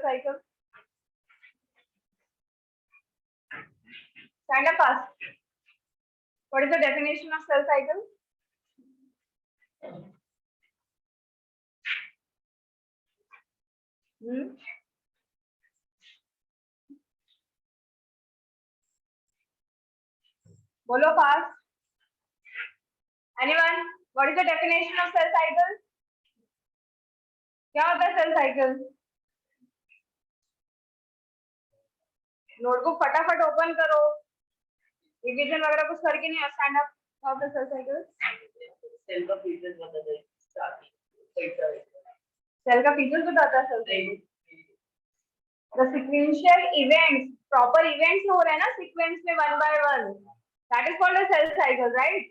cycle? Stand up fast. What is the definition of cell cycle? Bolo fast. Anyone? What is the definition of cell cycle? क्या होता है cell cycle? Notebook फटाफट open करो. Revision वगैरह कुछ करके नहीं. Stand up. क्या होता है cell cycle? सेल का फीचर्स बताता है. सेल का फीचर्स बताता है cell cycle. The sequential events, proper events हो रहे हैं ना sequence में one by one. That is called a cell cycle, right?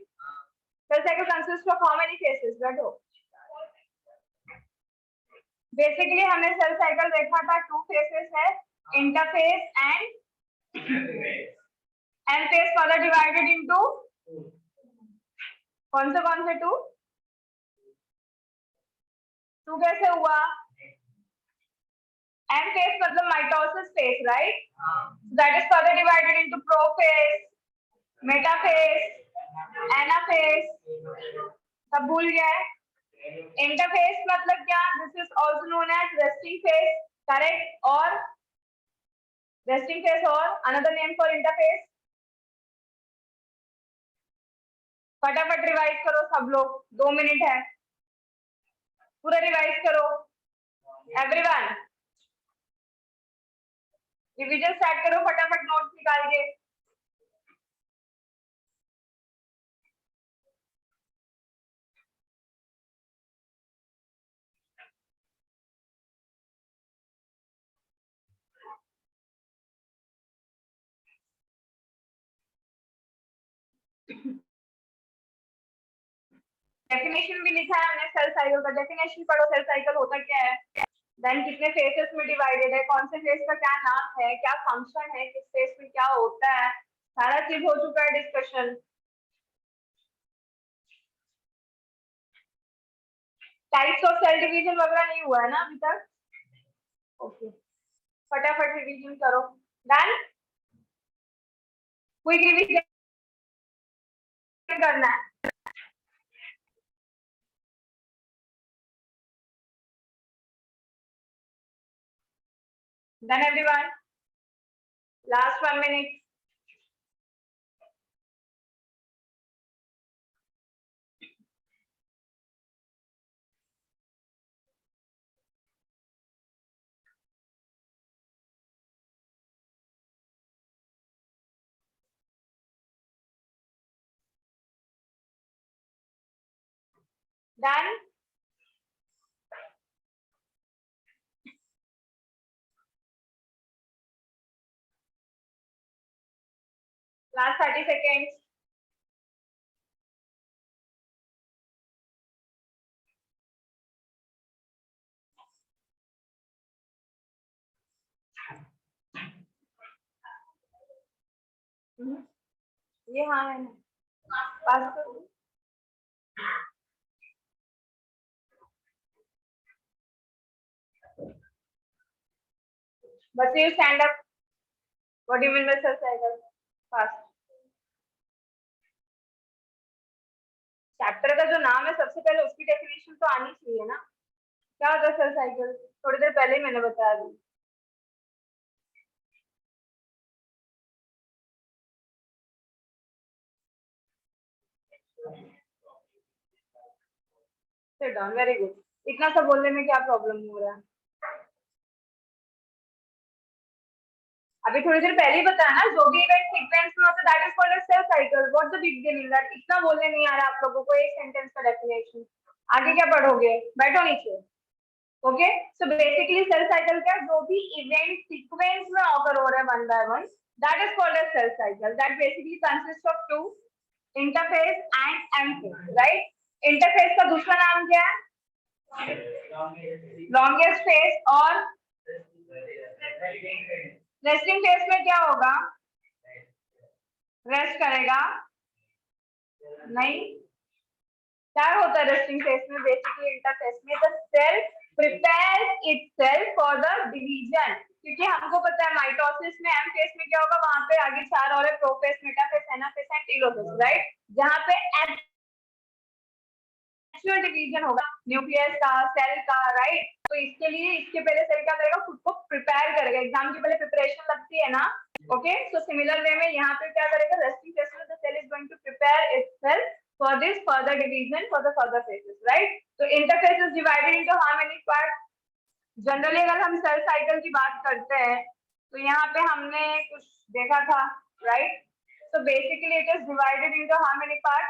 Cell cycle consists of how many phases? बैठो. Basically हमने cell cycle देखा था 2 phases है, interphase and M phase further divided into कौन से 2? 2 कैसे हुआ? M phase मतलब mitosis phase, right? That is further divided into prophase, metaphase, anaphase. सब भूल गया है? Interphase मतलब क्या? This is also known as resting phase, correct? और resting phase और another name for interphase. फटाफट रिवाइज करो सब लोग. 2 मिनट है. पूरा रिवाइज करो. एवरीवन रिवीजन स्टार्ट करो. फटाफट नोट्स निकाल के. डेफिनेशन भी लिखा है हमने सेल साइकिल का. डेफिनेशन पढ़ो. सेल साइकिल होता क्या है, देन कितने फेजेस में डिवाइडेड है, कौन से फेज का क्या नाम है, क्या फंक्शन है, किस फेज में क्या होता है, सारा चीज हो चुका है discussion. Types of cell division वगैरह नहीं हुआ है ना अभी तक. ओके फटाफट रिवीजन करो. डन. क्विक रिवीजन करना है. Done everyone? Last 1 minute. Done? Last 30 seconds. ये हाँ है ना. पास करो. But you stand up. What do you mean by cell cycle? Fast. Chapter का जो नाम है सबसे पहले उसकी डेफिनेशन तो आनी चाहिए ना. क्या होता है सेल साइकिल? थोड़ी देर पहले ही मैंने बता दी. Sit down. Very good. इतना सब बोलने में क्या प्रॉब्लम हो रहा है? अभी थोड़ी देर पहले ही बताया ना, जो भी इवेंट सीक्वेंस में होता है that is called as cell cycle. What the big deal in that? इतना बोलने नहीं आ रहा आप लोगों को. एक सेंटेंस का डेफिनेशन. आगे क्या पढ़ोगे? बैठो नीचे. Okay so basically cell cycle क्या? जो भी इवेंट सीक्वेंस में ऑकर हो रहा है one by one, that is called as cell cycle. That basically consist of 2 interphase and M phase, right? Interphase का दूसरा नाम क्या है? Longest phase. और रेस्टिंग फेज में क्या होगा? रेस्ट करेगा नहीं. क्या होता है रेस्टिंग फेज में? बेसिकली इंटरफेस में the cell prepare itself for the division, क्योंकि हमको पता है माइटोसिस में एम फेस में क्या होगा, वहां पे आगे 4 और है, prophase, metaphase, anaphase and telophase, right, जहां पे एक्चुअल डिवीजन होगा न्यूक्लियस का, सेल का, राइट। तो इसके लिए इसके पहले सेल क्या करेगा, खुद को प्रिपेयर करेगा, एग्जाम की पहले प्रिपरेशन लगती है ना, ओके। सो सिमिलर वे में यहाँ पे क्या करेगा, रेस्टिंग फेज में the cell is going to prepare itself for this further division for the further phases, right. तो interphase is divided into how many part. Generally अगर हम सेल साइकिल की बात करते हैं तो यहाँ पे हमने कुछ देखा था, राइट। तो basically it is divided into how many part,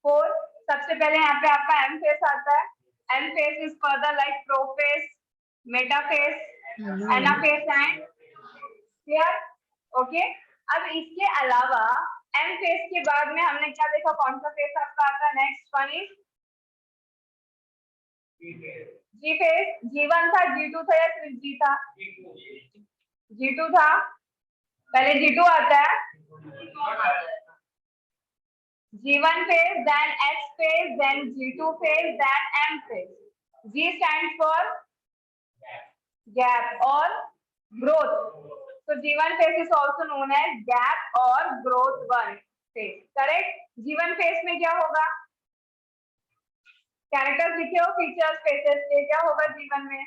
4। सबसे पहले यहाँ पे आपका एम फेस आता है, M phase is further like prophase, metaphase, anaphase and clear, okay. अब इसके अलावा एम फेस के बाद में हमने क्या देखा, कौन सा फेस आपका आता है, next one is G phase. G1 था, G2 था या सिर्फ G था, G2 था, पहले G2 आता है, G1 phase, then S phase, then G2 phase, then M phase. G stands for gap or growth. So G1 phase is also known as gap or growth 1 phase. Correct? G1 phase में क्या होगा? Characters लिखे हो, features, faces के, क्या होगा G1 में?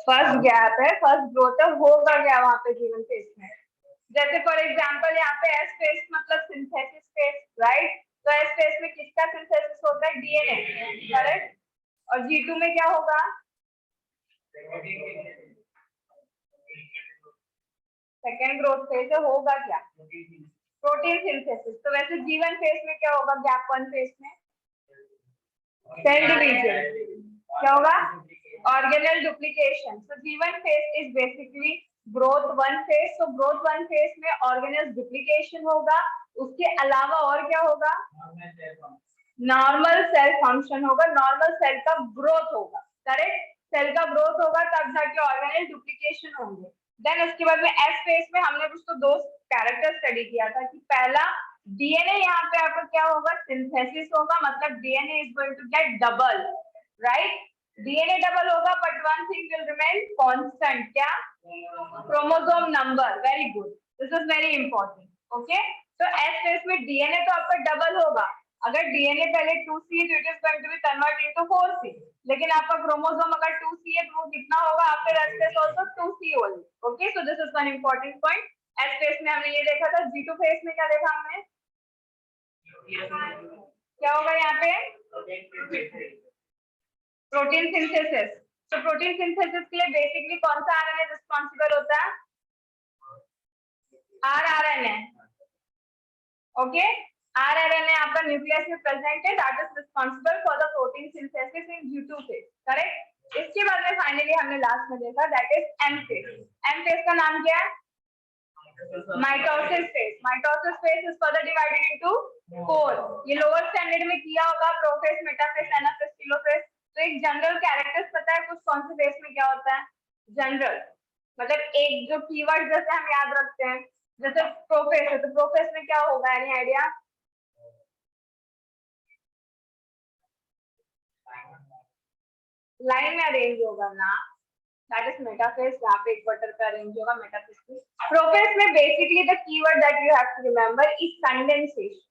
First gap है, फर्स्ट ग्रोथ है, होगा क्या वहां पे G1 फेज में? जैसे फॉर एग्जांपल यहाँ पे एस फेज मतलब सिंथेसिस फेज, राइट। तो एस फेज में किसका सिंथेसिस होता है, डीएनए, करेक्ट। और G2 में क्या होगा, सेकेंड ग्रोथ फेज होगा क्या, प्रोटीन सिंथेसिस। तो वैसे G1 फेज में क्या होगा, गैप 1 फेज में सेल डिवीजन, क्या होगा, organelle duplication. So G1 phase is basically growth 1 phase. तो ग्रोथ 1 फेज में ऑर्गेनल डुप्लीकेशन होगा, उसके अलावा और क्या होगा, नॉर्मल सेल फंक्शन होगा, नॉर्मल सेल का ग्रोथ होगा, करेक्ट। सेल का ग्रोथ होगा तब जाके ऑर्गेनल डुप्लीकेशन होंगे। देन उसके बाद में एस फेज में हमने कुछ तो दो कैरेक्टर स्टडी किया था कि पहला डीएनए यहाँ पे आपका क्या होगा, सिंथेसिस होगा, मतलब DNA is going to get double, right. DNA double होगा but one thing will remain constant, क्या, chromosome number, very good, this is very important, okay. तो एस फेज में डीएनए तो आपका डबल होगा, अगर डीएनए पहले 2C है तो it is going to be convert into 4C, लेकिन आपका क्रोमोसोम अगर 2C है तो वो कितना होगा, after S phase also 2C only, okay. So this is one important point. S phase में हमने ये देखा था, G2 फेज में क्या देखा हमने, क्या होगा यहाँ पे, प्रोटीन सिंथेसिस। तो प्रोटीन सिंथेसिस के लिए बेसिकली कौन सा आरएनए रिस्पांसिबल होता है, आरआरएनए, ओके। आरआरएनए आपका न्यूक्लियस में प्रेजेंट है, that is responsible for the protein synthesis in G2 phase, correct. इसके बाद में फाइनली हमने लास्ट में देखा that is M phase. M phase का नाम क्या है, mitosis phase. Mitosis phase is further divided into 4। ये लोअर स्टैंडर्ड में किया होगा, प्रोफेज, मेटाफेज, एनाफेज, टेलोफेज। तो एक जनरल कैरेक्टर्स पता है कुछ कौन से फेज में क्या होता है, जनरल मतलब एक जो कीवर्ड जैसे हम याद रखते हैं, जैसे प्रोफेज है तो प्रोफेज में क्या होगा, एनी आइडिया, लाइन में अरेंज होगा ना, दैट इज मेटाफेज, यहाँ पे इक्वेटर पे अरेंज होगा मेटाफेज पे। प्रोफेज में basically the keyword that you have to remember is condensation.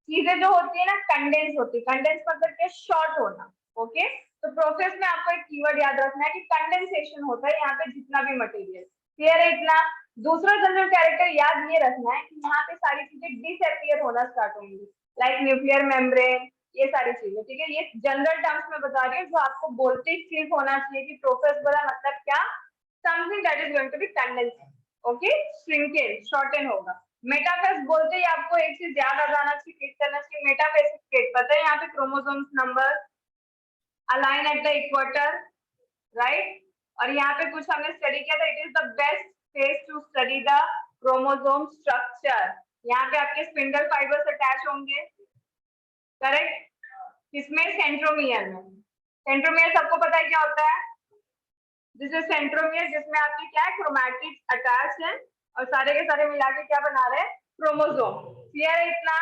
चीजें जो होती है ना कंडेंस होती है, कंडेंस मतलब क्या, शॉर्ट होना, ओके। तो प्रोसेस में आपको एक कीवर्ड याद रखना है कि कंडेंसेशन होता है यहाँ पे जितना भी मटेरियल, क्लियर है इतना। दूसरा जनरल कैरेक्टर याद ये रखना है कि यहाँ पे सारी चीजें डिसअपियर होना स्टार्ट होंगी, लाइक न्यूक्लियर मेम्ब्रेन, ये सारी चीजें, ठीक है। ये जनरल टर्म्स में बता रही हूँ जो आपको बोलते ही क्लिक होना चाहिए कि प्रोसेस बोला मतलब क्या, something that is going to be condense, okay, shrinkage, shorten होगा। मेटाफेज बोलते ही आपको एक चीज याद आ जाना चाहिए, क्लिक करना चाहिए, मेटाफेज स्टेट पता है, यहाँ पे chromosomes number align at the equator, right. और यहाँ पे कुछ हमने स्टडी किया था, it is the best phase two study the chromosome structure. यहाँ पे आपके स्पिंडल फाइबर्स अटैच होंगे, करेक्ट, किसमें, सेंट्रोमियर में। सेंट्रोमियर सबको पता है क्या होता है, दिस इज सेंट्रोमियर, जिसमें आपके क्या है, क्रोमैटिड्स अटैच है और सारे के सारे मिला के क्या बना रहे हैं, क्रोमोसोम, क्लियर है इतना,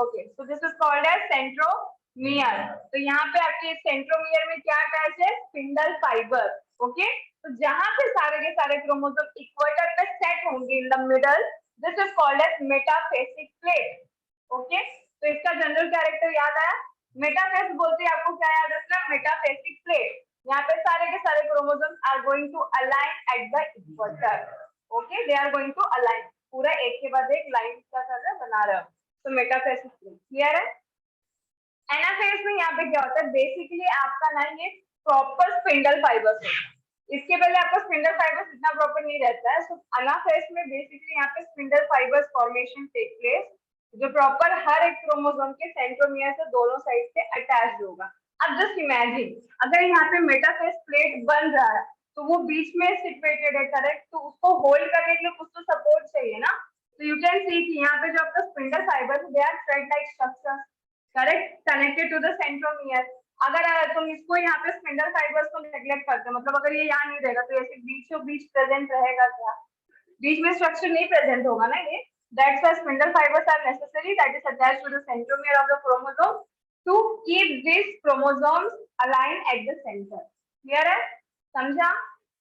okay. So this is called as centromere. Mere. तो यहाँ पे आपके सेंट्रोमियर में क्या अटैच है, स्पिंडल फाइबर। ओके, तो जहां पे सारे के सारे क्रोमोसोम इक्वेटर पे सेट होंगे in the middle, this is called as metaphasic plate. Okay, तो इसका जनरल कैरेक्टर याद आया, मेटाफेस बोलते हैं, आपको क्या याद रखना, मेटाफेसिक प्लेट। यहाँ पे सारे के सारे chromosome are going to align at the equator. Okay, they are going to align, पूरा एक के बाद एक लाइन का कर बना रहे हो, तो मेटाफेसिक प्लेट क्लियर है। एनाफेज में यहाँ पे क्या होता है, बेसिकली आपका ना ये प्रॉपर स्पिंडल फाइबर्स है। इसके पहले आपका स्पिंडल फाइबर्स इतना प्रॉपर नहीं रहता है, सो एनाफेज में बेसिकली यहाँ पे spindle fibres formation take place, जो प्रॉपर हर एक क्रोमोसोम के सेंट्रोमियर से दोनों साइड से अटैच होगा। अब जस्ट इमेजिन, अगर यहाँ पे मेटाफेज प्लेट बन रहा है तो वो बीच में सिचुएटेड है, करेक्ट, तो उसको होल्ड करने के लिए कुछ तो सपोर्ट चाहिए ना। तो यू कैन सी कि यहाँ पे जो आपका spindle fibre they are thread like structures, correct, connected to the centromere. अगर तुम इसको यहाँ पे स्पिंडल फाइबर्स को नेग्लेक्ट करते हो, मतलब अगर ये यहाँ नहीं रहेगा तो ऐसे बीचों बीच प्रेजेंट रहेगा क्या, बीच में स्ट्रक्चर नहीं प्रेजेंट होगा ना ये। That's why spindle fibres are necessary, that is attached to the centromere of the chromosome to keep this chromosomes align at the centre. Clear है, समझा?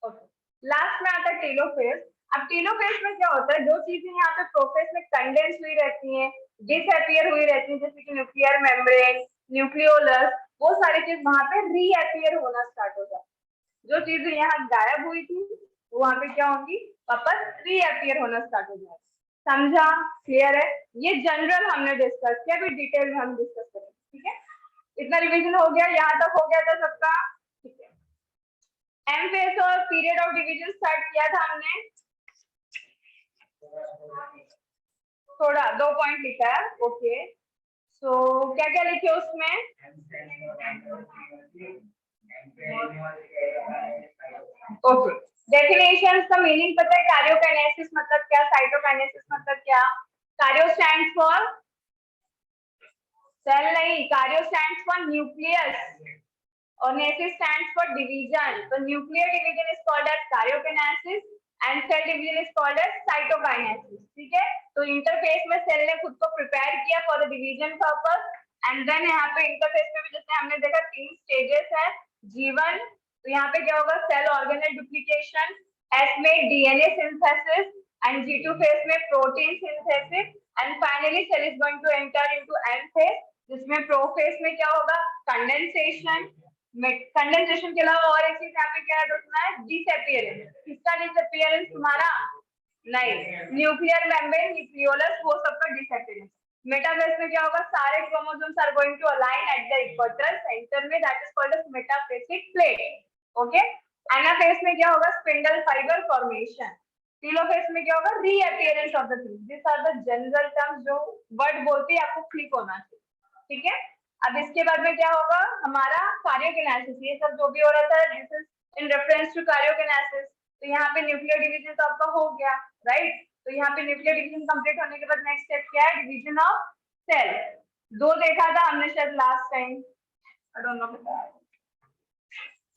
ओके, लास्ट में आता है टेलोफेज। अब टेलोफेज में क्या होता है, जो चीजें यहाँ पे प्रोफेज में कंडेंस हुई रहती हैं, डिसअपियर हुई रहती है, जैसे कि न्यूक्लियर मेम्ब्रेन, न्यूक्लियोलस, वो सारी चीज वहां पे रीअपियर होना स्टार्ट हो जाती है। जो चीजें यहाँ गायब हुई थी वो वहां पे क्या होंगी, वापस रीअपियर होना स्टार्ट हो जाएगी। समझा? क्लियर है? ये जनरल हमने डिस्कस किया, अभी डिटेल में हम डिस्कस करेंगे। ठीक है, इतना रिविजन हो गया, यहाँ तक हो गया था सबका? ठीक है, एम फेज और पीरियड ऑफ डिवीजन स्टार्ट किया था हमने, थोड़ा 2 पॉइंट लिखा है। ओके, सो क्या क्या लिखे उसमें, ओके, डेफिनेशन का मीनिंग पता है, कार्योकाइनेसिस मतलब क्या, साइटोकाइनेसिस मतलब क्या। कार्यो स्टैंड्स फॉर सेल नहीं, कार्यो स्टैंड्स फॉर न्यूक्लियस और नेसिस स्टैंड्स फॉर डिवीजन। तो nuclear division is called as karyokinesis and cell division is called as cytokinesis. ठीक है, तो इंटरफेस में सेल ने खुद को प्रिपेयर किया for the division purpose, and then यहाँ पे इंटरफेस में भी जैसे हमने देखा 3 स्टेजेस है, G1, तो यहाँ पे क्या होगा, सेल ऑर्गेनेल डुप्लीकेशन, S में DNA synthesis, and G2 phase में protein synthesis, and finally cell is going to enter into M phase, जिसमें प्रोफेज में क्या होगा, कंडेंसेशन। कंडेंसेशन के अलावा और एक चीज यहाँ पे क्या रखना है, डिसअपियरेंस। किसका डिसअपियरेंस, तुम्हारा नहीं, न्यूक्लियर मेम्ब्रेन, न्यूक्लियोलस, वो सबका डिसअपियरेंस। मेटाफेज में क्या होगा, सारे chromosomes are going to align at the equator centre में, that is called as metaphasic plate. Okay, anaphase में क्या होगा, स्पिंडल फाइबर फॉर्मेशन। टेलोफेज में क्या होगा, reappearance of the tree. This are the general terms, जो वर्ड बोलते हैं आपको क्लिक होना चाहिए। ठीक है, अब इसके बाद में क्या होगा, हमारा कार्योकिनेसिस। ये सब जो भी हो रहा था, this is in reference to karyokinesis. तो यहाँ पे न्यूक्लियर डिवीजन तो आपका हो गया, राइट। तो यहाँ पे न्यूक्लियर डिवीजन कंप्लीट होने के बाद नेक्स्ट स्टेप क्या है, डिवीजन ऑफ सेल। दो देखा था हमने शायद last time, I don't know,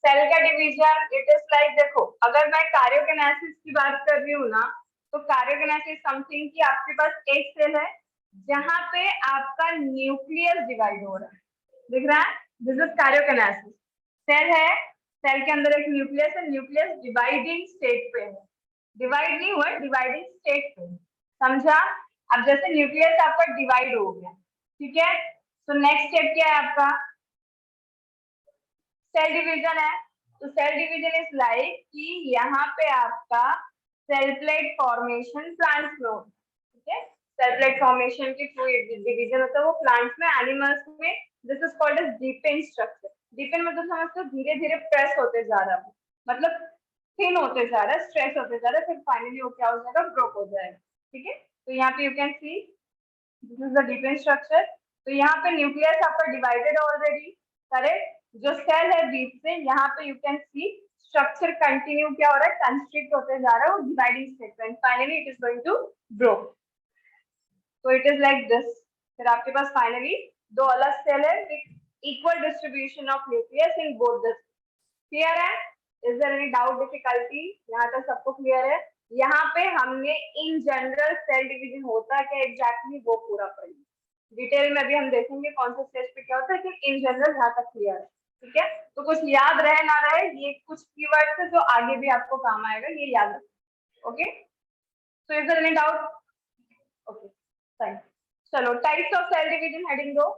cell का डिवीजन इट इज लाइक, देखो अगर मैं कार्योकिनेसिस की बात कर रही हूँ ना, तो कार्योकिनेसिस समथिंग कि आपके पास एक सेल है जहां पे आपका न्यूक्लियस डिवाइड हो रहा है, दिख रहा है, दिस इज कार्योकिनेसिस। सेल है, सेल के अंदर एक न्यूक्लियस है, न्यूक्लियस डिवाइडिंग स्टेट पे है, डिवाइड नहीं हुआ, डिवाइडिंग स्टेट पे, समझा? अब जैसे न्यूक्लियस आपका डिवाइड हो गया, ठीक है, तो नेक्स्ट स्टेप क्या है आपका, सेल डिवीजन है। तो सेल डिवीजन इज लाइक कि यहाँ पे आपका सेल प्लेट फॉर्मेशन प्लांट्स में होता है, ठीक है, सेल प्लेट फॉर्मेशन के थ्रू डिवीजन होता है वो प्लांट्स में, एनिमल्स में this is called as depend structure. Depend मतलब समझते हो, धीरे धीरे प्रेस होते जा रहा है, मतलब थिन होते जा रहा है, स्ट्रेच होते जा रहा है, फिर फाइनली वो क्या हो जाएगा, ब्रोक हो जाएगा। ठीक है, तो यहाँ पे you can see this is the depend structure. तो यहाँ पे न्यूक्लियस आपका डिवाइडेड ऑलरेडी, करेक्ट, जो सेल है बीच से, यहाँ पे you can C structure continue क्या हो रहा है, कंस्ट्रिक्ट होते जा रहा है, वो dividing state, finally it is going to broke. तो इट इज लाइक दिस। फिर आपके पास फाइनली दो अलग सेल है with equal distribution of nucleus in both the. Clear है? Is there any doubt, difficulty? यहाँ तक सबको क्लियर है? यहाँ पे हमने इन जनरल सेल डिवीजन होता है क्या एग्जैक्टली वो पूरा पढ़ी। डिटेल में भी हम देखेंगे कौन से स्टेज पे क्या होता है, लेकिन इन जनरल यहाँ तक क्लियर है। ठीक है, तो कुछ याद रहे ना रहे, ये कुछ कीवर्ड्स है जो आगे भी आपको काम आएगा, ये याद रखो। Okay, so is there any doubt? Okay fine, चलो types of cell division heading दो।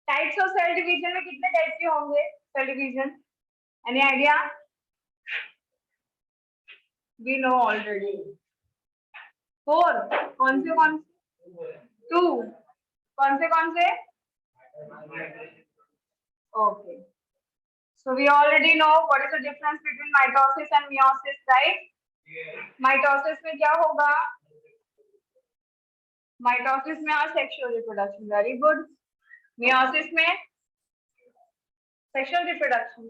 टाइप्स ऑफ सेल डिवीजन में कितने टाइप के होंगे cell division? Any idea? We know already 4। कौन से? 2। कौन से? Okay, so we already know what is the difference between mitosis and meiosis, right? Mitosis में क्या होगा? Mitosis में asexual reproduction, very good. Meiosis में sexual reproduction,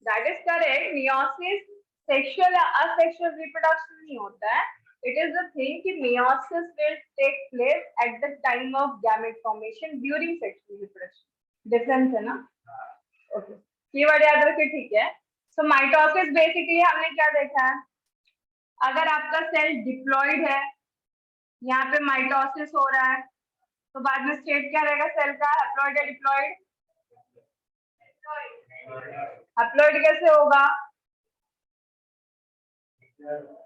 that is correct. Meiosis sexual या asexual reproduction नहीं होता है. It is the thing कि meiosis will take place at the time of gamete formation during sexual reproduction. Difference है ना? Okay. Keyword याद रखिए, ठीक है? So mitosis basically हमने क्या देखा है? अगर आपका सेल डिप्लॉइड है, यहाँ पे माइटोसिस हो रहा है, तो बाद में स्टेट क्या रहेगा सेल का? हैप्लॉइड या डिप्लॉइड? हैप्लॉइड कैसे होगा?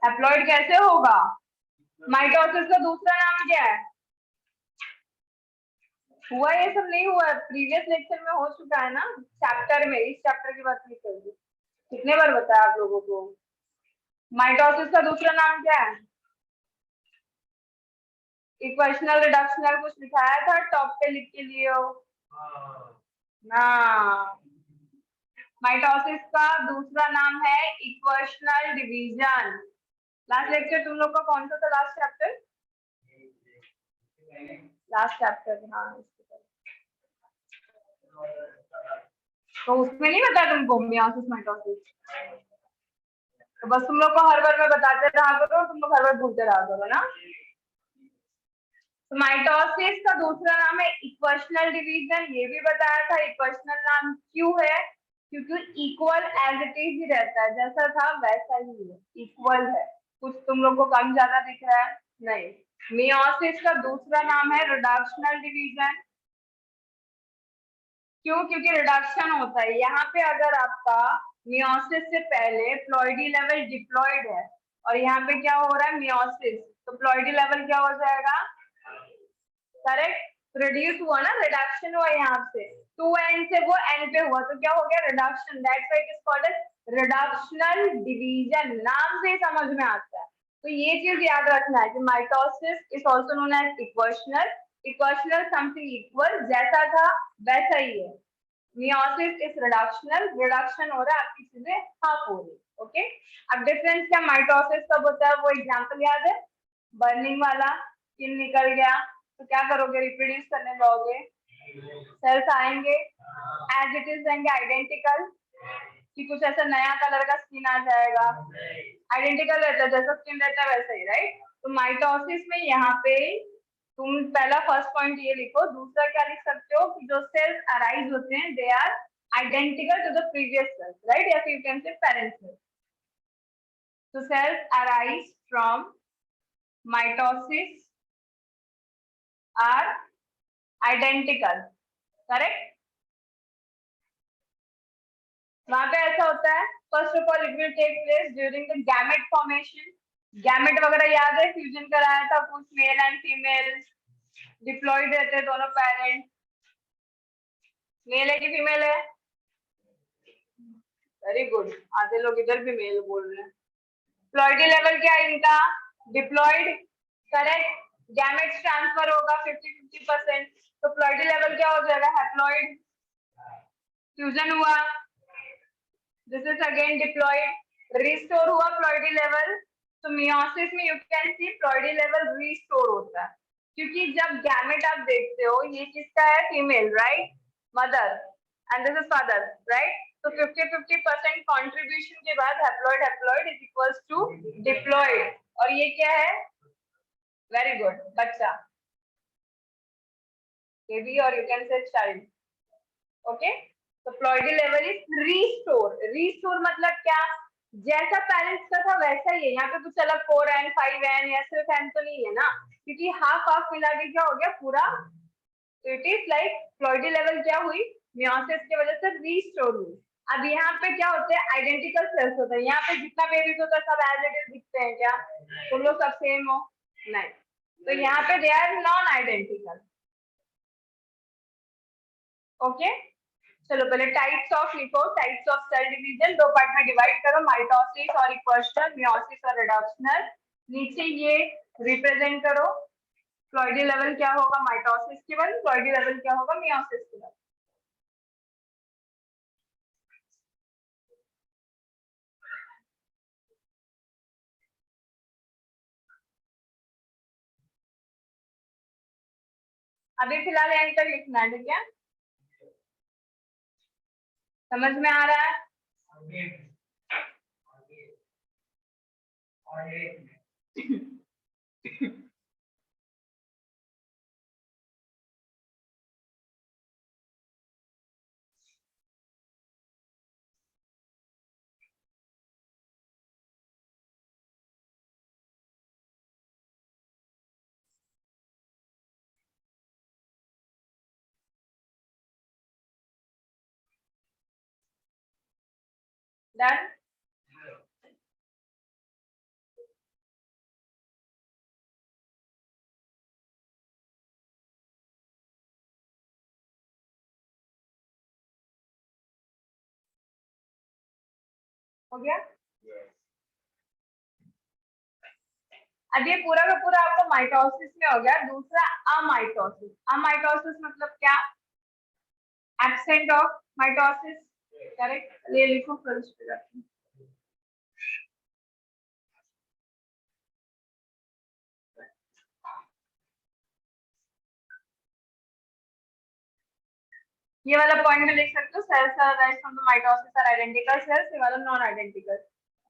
हैप्लॉइड कैसे होगा? माइटोसिस का दूसरा नाम क्या है? हुआ ये सब नहीं हुआ, प्रीवियस लेक्चर में हो चुका है ना, चैप्टर में, इस चैप्टर की बात नहीं करेंगे। कितने बार बताया आप लोगों को? माइटोसिस का दूसरा नाम क्या है? इक्वेशनल रिडक्शनल कुछ लिखाया था, टॉप पे लिख के लिए हो ना। माइटोसिस का दूसरा नाम है इक्वेशनल डिवीजन। लास्ट लेक्चर तुम लोग का कौन सा था? लास्ट चैप्टर, हाँ, तो उसमें नहीं बताया तुमको मियोसिस माइटोसिस? तो बस तुम लोग को हर बार मैं बताते रहा करो, तुम लोग हर बार भूलते रहा करो ना। तो माइटोसिस का दूसरा नाम है इक्वेशनल डिवीजन, ये भी बताया था। इक्वेशनल नाम क्यों है? क्योंकि इक्वल एज इट इज ही रहता है, जैसा था वैसा ही है, इक्वल है। कुछ तुम लोग को कम ज्यादा दिख रहा है? नहीं। मियोसिस का दूसरा नाम है रिडक्शनल डिवीजन। क्यों? क्योंकि रिडक्शन होता है यहाँ पे। अगर आपका मियोसिस से पहले प्लॉइडी लेवल डिप्लॉइड है और यहाँ पे क्या हो रहा है? मियोसिस, तो प्लॉइडी लेवल क्या हो जाएगा? करेक्ट, रिड्यूस हुआ ना, रिडक्शन हुआ यहाँ से, 2n से वो n पे हुआ, तो क्या हो गया? Reduction. That's why it is called as reductional division. नाम से ही समझ में आता है। तो ये चीज याद रखना है कि mitosis is also known as equational. Equational something equal, जैसा था वैसा ही है। मियोसिस इज रिडक्शनल, रिडक्शन हो रहा है, आपकी चीजें हाफ हो रही। ओके, अब डिफरेंस क्या माइटोसिस कब होता है? वो एग्जांपल याद है? बर्निंग वाला, स्किन निकल गया, तो क्या करोगे? रिप्रोड्यूस करने जाओगे, सेल्स आएंगे, एज इट इज रहेंगे आइडेंटिकल, कि कुछ ऐसा नया कलर का स्किन आ जाएगा? आइडेंटिकल रहता है, जैसा स्किन रहता है वैसा ही, राइट? तो माइटोसिस में यहाँ पे तुम पहला फर्स्ट पॉइंट ये लिखो। दूसरा क्या लिख सकते हो कि जो सेल्स अराइज होते हैं they are identical to the previous cells, right? या फिर you can say parent cells. तो cells arise from mitosis are identical, correct? वहां पे ऐसा होता है, first of all it will take place during the gamete formation. Gamete वगैरह याद है? फ्यूजन कराया था कुछ, मेल एंड फीमेल डिप्लॉइड रहते हैं दोनों पेरेंट। मेल है कि फीमेल है? वेरी गुड, आधे लोग इधर भी मेल बोल रहे हैं। प्लॉइडी लेवल क्या है इनका? Diploid, correct? गैमेट्स ट्रांसफर होगा 50-50%, तो प्लॉइडी लेवल क्या हो जाएगा? हैप्लॉइड। फ्यूजन हुआ, this is again diploid, restore हुआ प्लॉइडी लेवल, तो मियोसिस में you can C ploidy level restore होता है, क्योंकि जब गैमेट आप देखते हो ये किसका है, female, right, mother, and this is father, right, तो 50-50% कंट्रीब्यूशन के बाद haploid haploid is equals to diploid, और ये क्या है, वेरी गुड, बच्चा, बेबी, और you can say child, okay. तो ploidy level is restore, restore मतलब क्या, जैसा पेरेंट्स का था वैसा ही है, यहाँ पे कुछ अलग 4n 5n या सिर्फ n तो नहीं है ना, क्योंकि हाफ हाफ मिला के क्या हो गया पूरा, तो it is like ploidy level क्या हुई, मियोसिस की वजह से रीस्टोर हुई। अब यहाँ पे क्या होते हैं, आइडेंटिकल सेल्स होते हैं, यहाँ पे जितना बेबीज होता है सब एज इट इज दिखते हैं क्या, तुम लोग सब सेम हो, नहीं, तो यहाँ पे they are non identical, okay. चलो पहले टाइप्स ऑफ लिखो, टाइप्स ऑफ सेल डिवीजन, दो पार्ट में डिवाइड करो, माइटोसिस और इक्वेशनल, मियोसिस और रिडक्शनल, नीचे ये रिप्रेजेंट करो, प्लॉइडी लेवल क्या होगा माइटोसिस के बाद, प्लॉइडी लेवल क्या होगा मियोसिस के बाद। अभी फिलहाल एंड तक लिखना है, ठीक है, समझ में आ रहा है? डन, हो गया। अब ये पूरा का पूरा आपको माइटोसिस में हो गया। दूसरा अमाइटोसिस, अमाइटोसिस मतलब क्या, एब्सेंट ऑफ माइटोसिस, करेक्ट, ये लिखो फिर उस पे जाते हैं। ये वाला पॉइंट में लिख सकते हो, cells are arise from the mitosis are identical cells, ये वाला नॉन आइडेंटिकल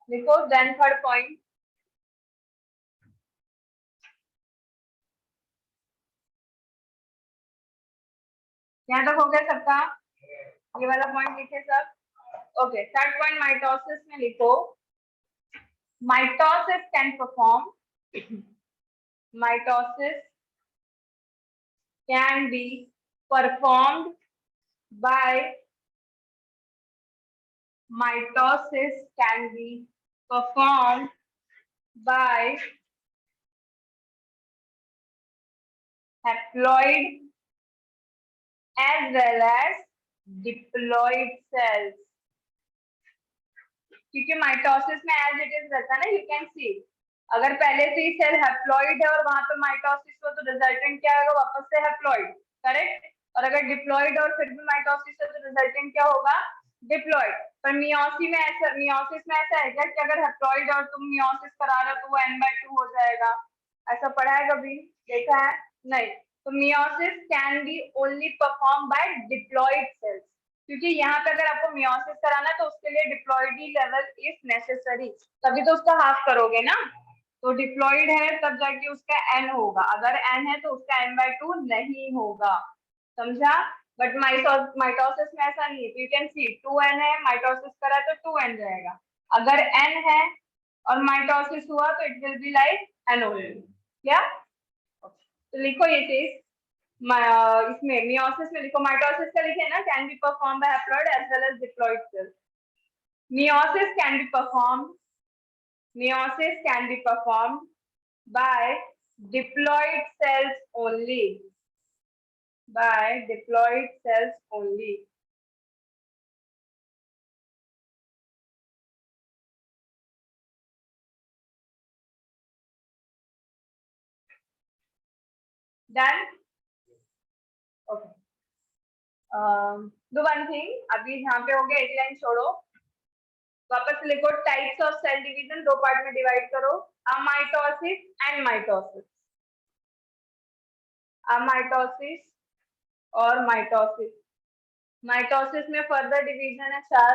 लिखो। देन थर्ड पॉइंट, यहाँ तक हो गया सबका, ये वाला पॉइंट लिखे सब, ओके। थर्ड पॉइंट माइटोसिस में लिखो, mitosis can perform, mitosis can be performed by, mitosis can be performed by haploid as well as diploid cells, क्योंकि माइटोसिस में एज इट इज रहता है ना, यू कैन सी, अगर पहले से ही सेल हैप्लॉइड है और वहां पे माइटोसिस हो तो रिजल्टेंट क्या होगा, वापस से हैप्लॉइड, करेक्ट, और अगर डिप्लॉइड और फिर भी माइटोसिस है तो रिजल्टेंट क्या होगा, डिप्लॉइड। पर मियोसिस में ऐसा है क्या कि अगर हैप्लॉइड और तुम मियोसिस करा रहे हो तो वो n/2 हो जाएगा, ऐसा पढ़ा है कभी, देखा है, नहीं, तो meiosis can be only perform by diploid sales, क्योंकि यहाँ पे अगर आपको मियोसिस कराना है तो उसके लिए डिप्लॉइडी लेवल इज नेसेसरी, तभी तो उसका हाफ करोगे ना, तो डिप्लॉइड है तब जाके उसका n होगा, अगर n है तो उसका n/2 नहीं होगा, समझा। बट माइटोसिस में ऐसा नहीं है, यू कैन सी 2n है, माइटोसिस करा तो 2n रहेगा, अगर n है और माइटोसिस हुआ तो it will be like n only, क्या, तो लिखो ये चीज, इसमें मियोसिस में लिखो, माइटोसिस का लिखे ना, can be perform by haploid as well as diploid cells, meiosis can be performed, meiosis can be performed by diploid cells only, by diploid cells only. Done? Okay. Do one thing. अभी यहाँ पे हो गया, एक line छोड़ो, वापस से लिखो, टाइप्स ऑफ सेल डिवीजन, दो पार्ट में डिवाइड करो, अमाइटोसिस एंड माइटोसिस, अमाइटोसिस और माइटोसिस। माइटोसिस में फर्दर डिवीजन है 4।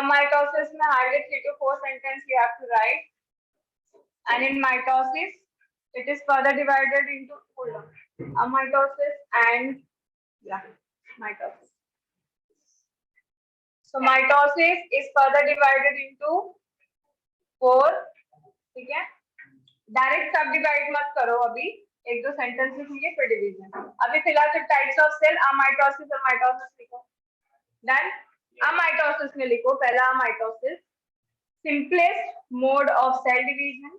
Mitosis में hardly 3 to 4 sentence you have to write, and in mitosis it is further divided into, hold on, mitosis and mitosis. So mitosis is further divided into 4, ठीक है? Direct सब divide मत करो, अभी एक दो सेंटेंस लिखेंगे फिर डिवीजन। अभी फिलहाल सिर्फ टाइप्स ऑफ सेल, अमाइटोसिस और माइटोसिस लिखो। डन। अमाइटोसिस में लिखो, पहला अमाइटोसिस, simplest mode of cell division,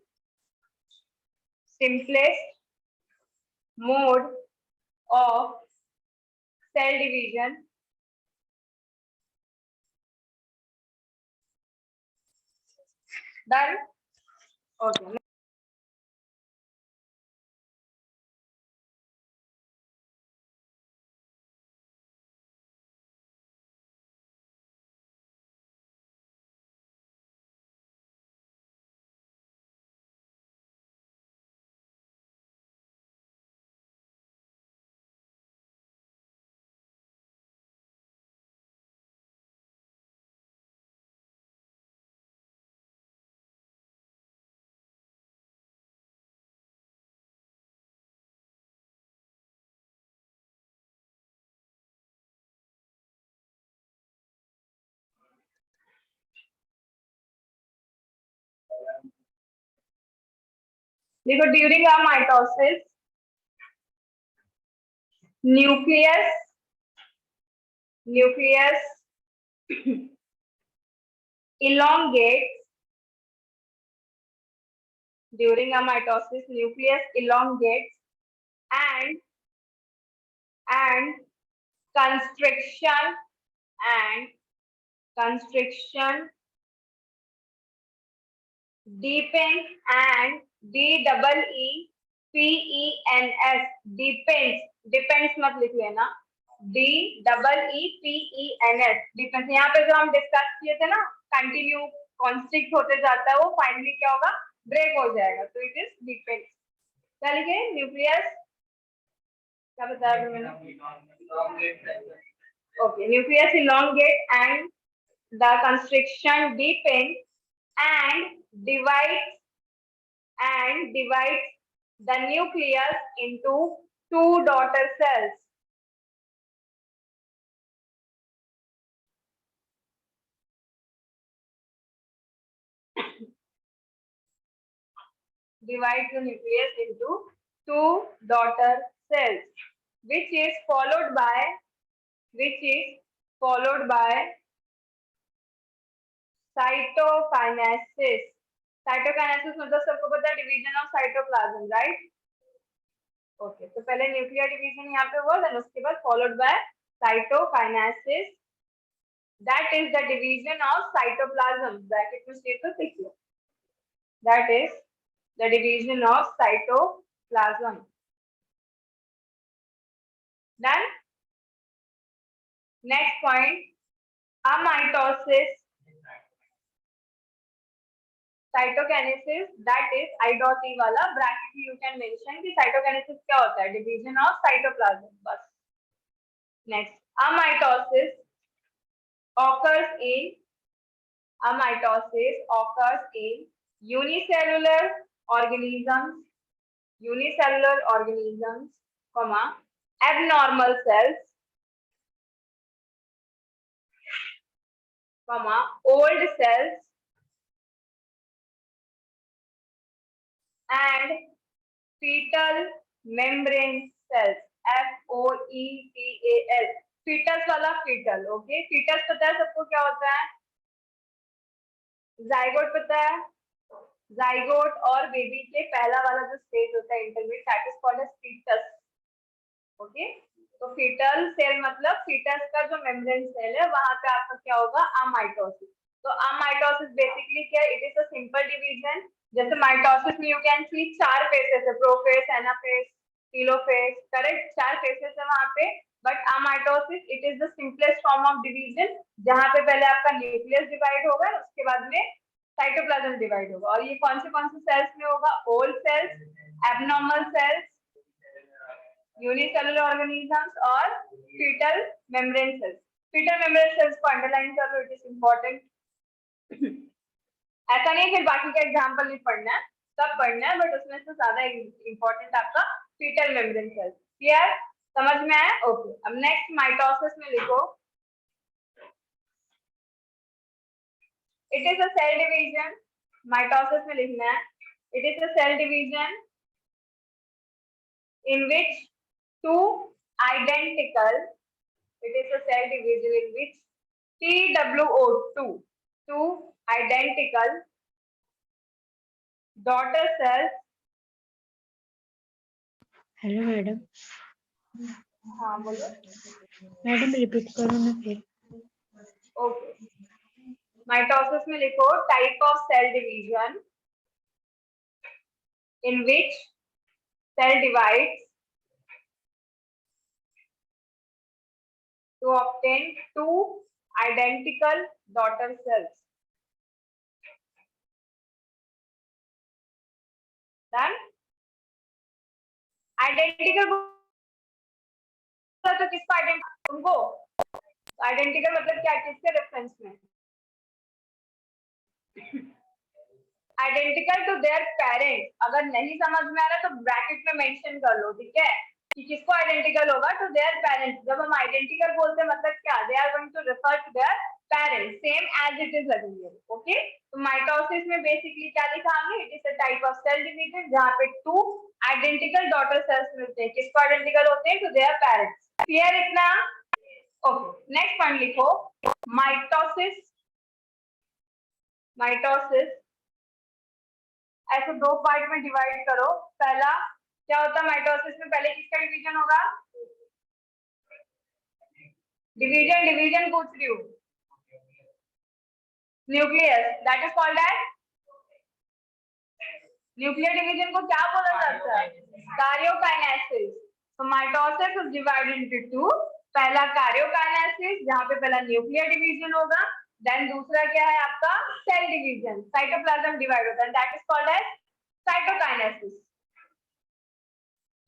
simplest mode of cell division, done. Okay. देखो, during a mitosis, nucleus elongates. During a mitosis, nucleus elongates and constriction deepens and DEEPENS depends मत लिख लेना, DEEPENS depends। यहाँ पे जो हम डिस्कस किए थे ना, कंटिन्यू कॉन्स्ट्रिक्ट होते जाता है, वो फाइनली क्या होगा, ब्रेक हो जाएगा, तो इट इज डिपेंड्स। क्या लिखे, न्यूक्लियस, क्या बताया मैंने? Okay, nucleus elongate and the constriction deepens and divides the nucleus into 2 daughter cells. Divides the nucleus into 2 daughter cells, which is followed by cytokinesis. Cytokinesis मतलब सबको पता है, division of cytoplasm, right? Okay, तो पहले nuclear division यहाँ पे हुआ, then उसके बाद followed by cytokinesis, that is the division of cytoplasm, bracket में लिख दो, लिख लो, that is the division of cytoplasm. Done. Next point, amitosis, cytokinesis, that is I.E वाला ब्रैकेट में यू कैन मेंशन कि साइटोकाइनेसिस क्या होता है, डिवीजन ऑफ साइटोप्लाज्म, बस। Next, amitosis occurs in unicellular organisms, abnormal cells, old cells and fetal membrane cells, FOETAL, foetus वाला foetal, ओके। Foetus पता है सबको क्या होता है? जाइगोट पता है? जाइगोट और बेबी के पहला वाला जो स्टेज होता है intermediate, that is called as fetus, okay. तो फीटल सेल मतलब फीटस का जो मेम्ब्रेन सेल है वहां पे आपका क्या होगा? अमाइटोसिस। तो अमाइटोसिस बेसिकली क्या है? It is a simple division. जैसे माइटोसिस में यू कैन सी 4 फेसेस है, prophase, anaphase, telophase, correct? 4 phases है वहां पे। But amitosis it is the simplest form of division, जहां पे पहले आपका न्यूक्लियस डिवाइड होगा, उसके बाद में साइटोप्लाज्म डिवाइड होगा। और ये कौन से सेल्स में होगा? Old cells, abnormal cells, unicellular organisms और foetal membrane cells. Foetal membrane cells को अंडरलाइन कर लो, इट इज इंपॉर्टेंट। ऐसा नहीं फिर बाकी का एग्जांपल नहीं पढ़ना है, सब पढ़ना है, बट उसमें से ज्यादा इंपॉर्टेंट आपका फीटल मेम्ब्रेन सेल्स। क्लियर? समझ में आया? ओके। अब नेक्स्ट माइटोसिस में लिखो, it is a cell division. Mitosis में लिखना है, it is a cell division in which two identical, it is a cell division in which TWO2, two identical daughter cells, hello madam. हाँ बोलो। Madam repeat करो ना फिर। Okay, mitosis में लिखो type of cell division in which cell divides to obtain two identical daughter cells. Done? Identical तो किसको identical? तुमको आइडेंटिकल मतलब क्या? किसके रेफरेंस में? Identical to their parent. अगर नहीं समझ में आ रहा तो ब्रैकेट में मेंशन कर लो, ठीक है? कि किसको आइडेंटिकल होगा? To their parents. जब हम आइडेंटिकल बोलते हैं मतलब क्या? They are going to refer to their parents, same as it is लगेंगे, ओके। तो माइटोसिस में बेसिकली क्या लिखा हमने? It is a type of cell division जहां पे टू आइडेंटिकल डॉटर सेल्स मिलते हैं। किसको आइडेंटिकल होते हैं? To their parents. क्लियर इतना? ओके, नेक्स्ट पॉइंट लिखो, माइटोसिस। माइटोसिस ऐसे दो पार्ट में डिवाइड करो। पहला क्या होता है माइटोसिस में? पहले किसका डिवीजन होगा? डिवीजन पूछ रही हूँ। Nucleus, that is called as nuclear division को क्या बोला जाता है? कार्योकाइनेसिस। तो mitosis is divided into two. पहला कार्योकाइनेसिस जहां पे पहला न्यूक्लियर डिवीजन होगा, देन दूसरा क्या है आपका? सेल डिवीजन, साइटोप्लाज्म डिवाइड होता है, that is called as cytokinesis.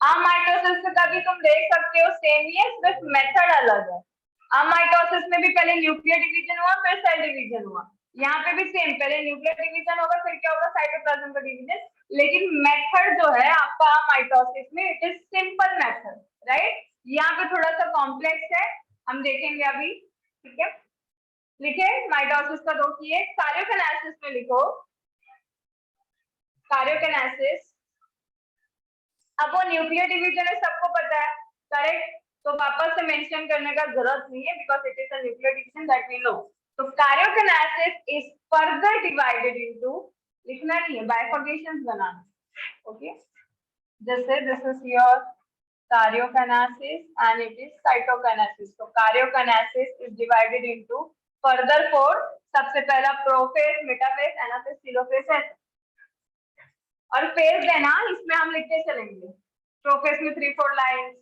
Amitosis का भी तुम देख सकते हो सेम ही है, सिर्फ मेथड अलग है। अमाइटोसिस में भी पहले न्यूक्लियर डिवीजन हुआ, फिर सेल डिवीजन हुआ। यहाँ पे भी सेम, पहले न्यूक्लियर डिवीजन होगा, फिर क्या होगा? साइटोप्लाज्म का डिवीजन। लेकिन मेथड जो है आपका अमाइटोसिस में, it is simple method, right? यहाँ पे थोड़ा सा कॉम्प्लेक्स है, हम देखेंगे अभी, ठीक है? लिखे माइटोसिस का दो किए। कार्योकाइनेसिस में लिखो, कार्योकाइनेसिस। अब वो न्यूक्लियर डिवीजन है, सबको पता है, करेक्ट? तो वापस से मेंशन करने का जरूरत नहीं है, because it is a nuclear division that we know. तो karyokinesis is further divided into, लिखना नहीं है, बाइफर्केशंस बनाना, ओके? जैसे this is your karyokinesis and it is cytokinesis. तो karyokinesis is divided into further 4। सबसे पहला प्रोफेज, मेटाफेज, एनाफेज, टेलोफेज है। और फेज देना इसमें हम लिखते चलेंगे। प्रोफेज में 3-4 लाइंस,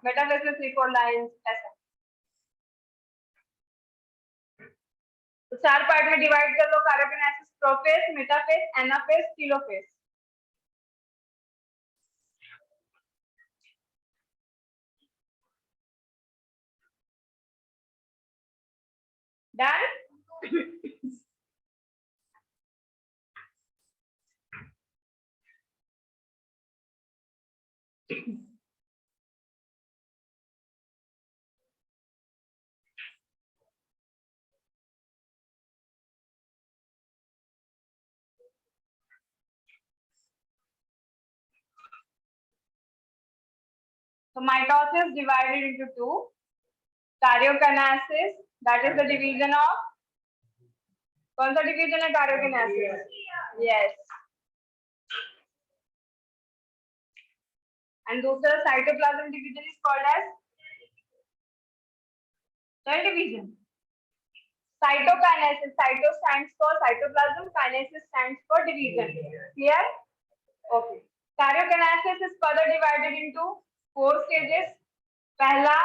मेटाफेज में 3-4 लाइंस, ऐसा। तो 4 पार्ट में डिवाइड कर लो karyokinesis, prophase, metaphase, anaphase, telophase. Done? So mitosis divided into two. Karyokinesis, that is the division of, कौन सा division है karyokinesis? Yes. And दूसरा cytoplasm division is called as cell division. Cytokinesis, cyto stands for cytoplasm, kinesis stands for division. Clear? Okay. Karyokinesis is further divided into 4 stages. पहला,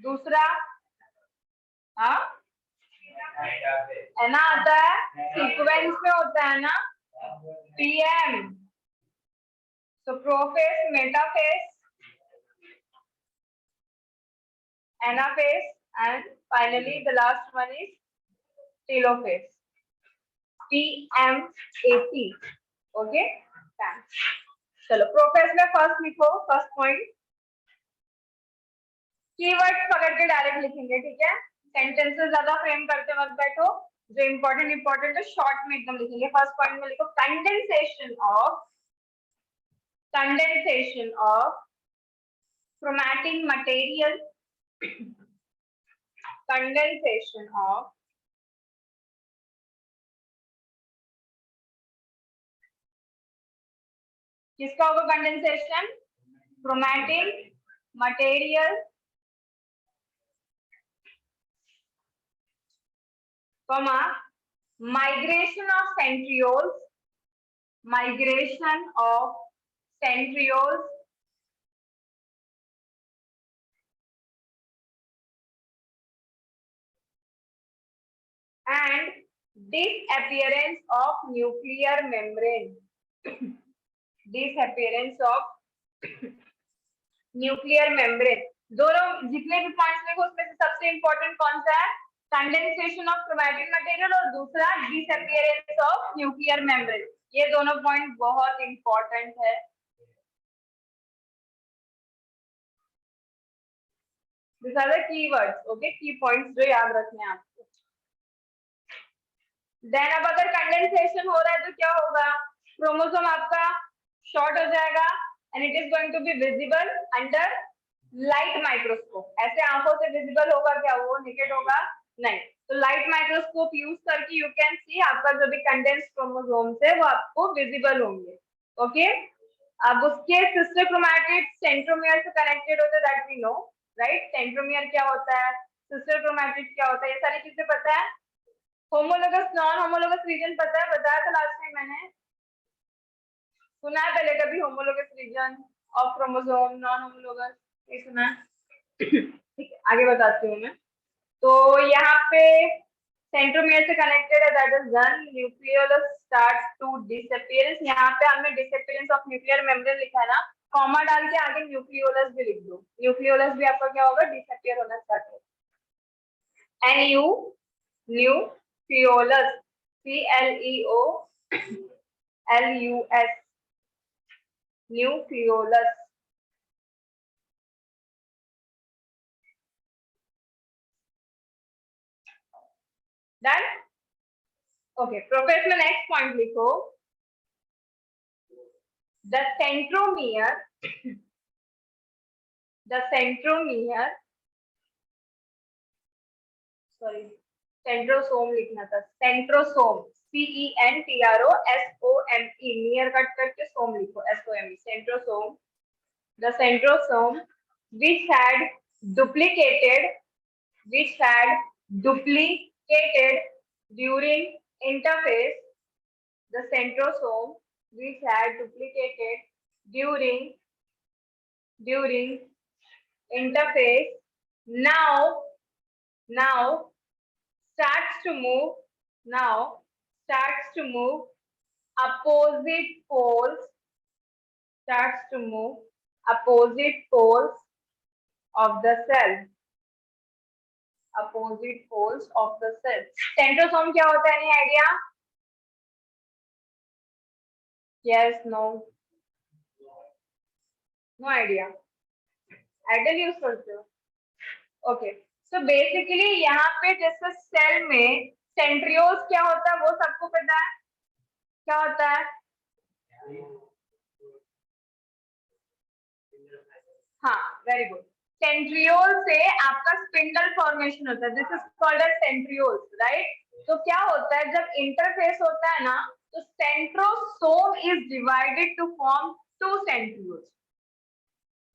दूसरा, हाँ, है ना, आता है सीक्वेंस में होता है ना, PM. So prophase, metaphase, anaphase, and finally the last one is telophase. TMAT. Okay. Thanks. चलो प्रोफेस में फर्स्ट लिखो, फर्स्ट पॉइंट कीवर्ड पकड़ के डायरेक्ट लिखेंगे, ठीक है? सेंटेंसेस ज्यादा फ्रेम करते मत बैठो, जो इंपॉर्टेंट है शॉर्ट में एकदम लिखेंगे। फर्स्ट पॉइंट में लिखो condensation of chromatic material, condensation of किसका होगा condensation? chromatic material, comma, migration of centrioles and disappearance of nuclear membrane. Disappearance of nuclear membrane. दोनों जितने भी पॉइंट्स लिखो उसमें से सबसे इंपॉर्टेंट कौन सा है? कंडेंसेशन ऑफ क्रोमैटिक मटेरियल और दूसरा डिसअपीयरेंस ऑफ न्यूक्लियर मेम्ब्रेन। ये दोनों पॉइंट बहुत इंपॉर्टेंट है। These are the keywords, okay? Key points जो याद रखने हैं आपको। Then अब अगर कंडेंसेशन हो रहा है तो क्या होगा? क्रोमोसोम आपका शॉर्ट हो जाएगा and it is going to be visible under light microscope. ऐसे आंखों से विजिबल होगा क्या? वो निकेट होगा नहीं। तो लाइट माइक्रोस्कोप यूज करके यू कैन सी आपका जो भी कंडेंस्ड क्रोमोसोम्स है वो आपको विजिबल होंगे। ओके, अब उसके सिस्टर क्रोमैटिड सेंट्रोमियर से कनेक्टेड होते हैं, that we know, right? Centromere क्या होता है, सिस्टर क्रोमैटिड क्या होता है, ये सारी चीजें पता है। होमोलोगस नॉन होमोलोगस रीजन पता है, बताया था लास्ट टाइम मैंने, सुना है पहले कभी homologous region of chromosome, non homologous, ये सुना है? ठीक है, आगे बताती हूँ मैं। तो यहाँ पे सेंट्रोमियर से कनेक्टेड है, that is done, nucleolus starts to disappearance. यहाँ पे हमने डिसअपीयरेंस ऑफ न्यूक्लियर मेम्ब्रेन लिखा है ना, कॉमा डाल के आगे न्यूक्लियोलस भी लिख दो। न्यूक्लियोलस भी आपका क्या होगा? डिसअपीयर होना स्टार्ट होगा। Nucleolus, CLEOLUS, nucleolus. Done? Okay, prophase में नेक्स्ट पॉइंट लिखो, द सेंट्रोमियर सॉरी सेंट्रोसोम लिखना था, सेंट्रोसोम, CENTROSOME, नियर कट करके सोम लिखो, SOME, centrosome, the centrosome which had duplicated during interphase, the centrosome which had duplicated during interphase now starts to move opposite poles of the cell, centrosome क्या होता है? Any idea? Yes, no idea? एडेल use करते हो? Okay, so basically यहाँ पे जैसे cell में सेंट्रियोल्स क्या होता है वो सबको पता है, क्या होता है? हाँ, वेरी गुड। सेंट्रियोल से आपका स्पिंडल फॉर्मेशन होता है, this is called as centrioles, right. तो क्या होता है जब इंटरफेस होता है ना, तो centrosome is divided to form two centrioles.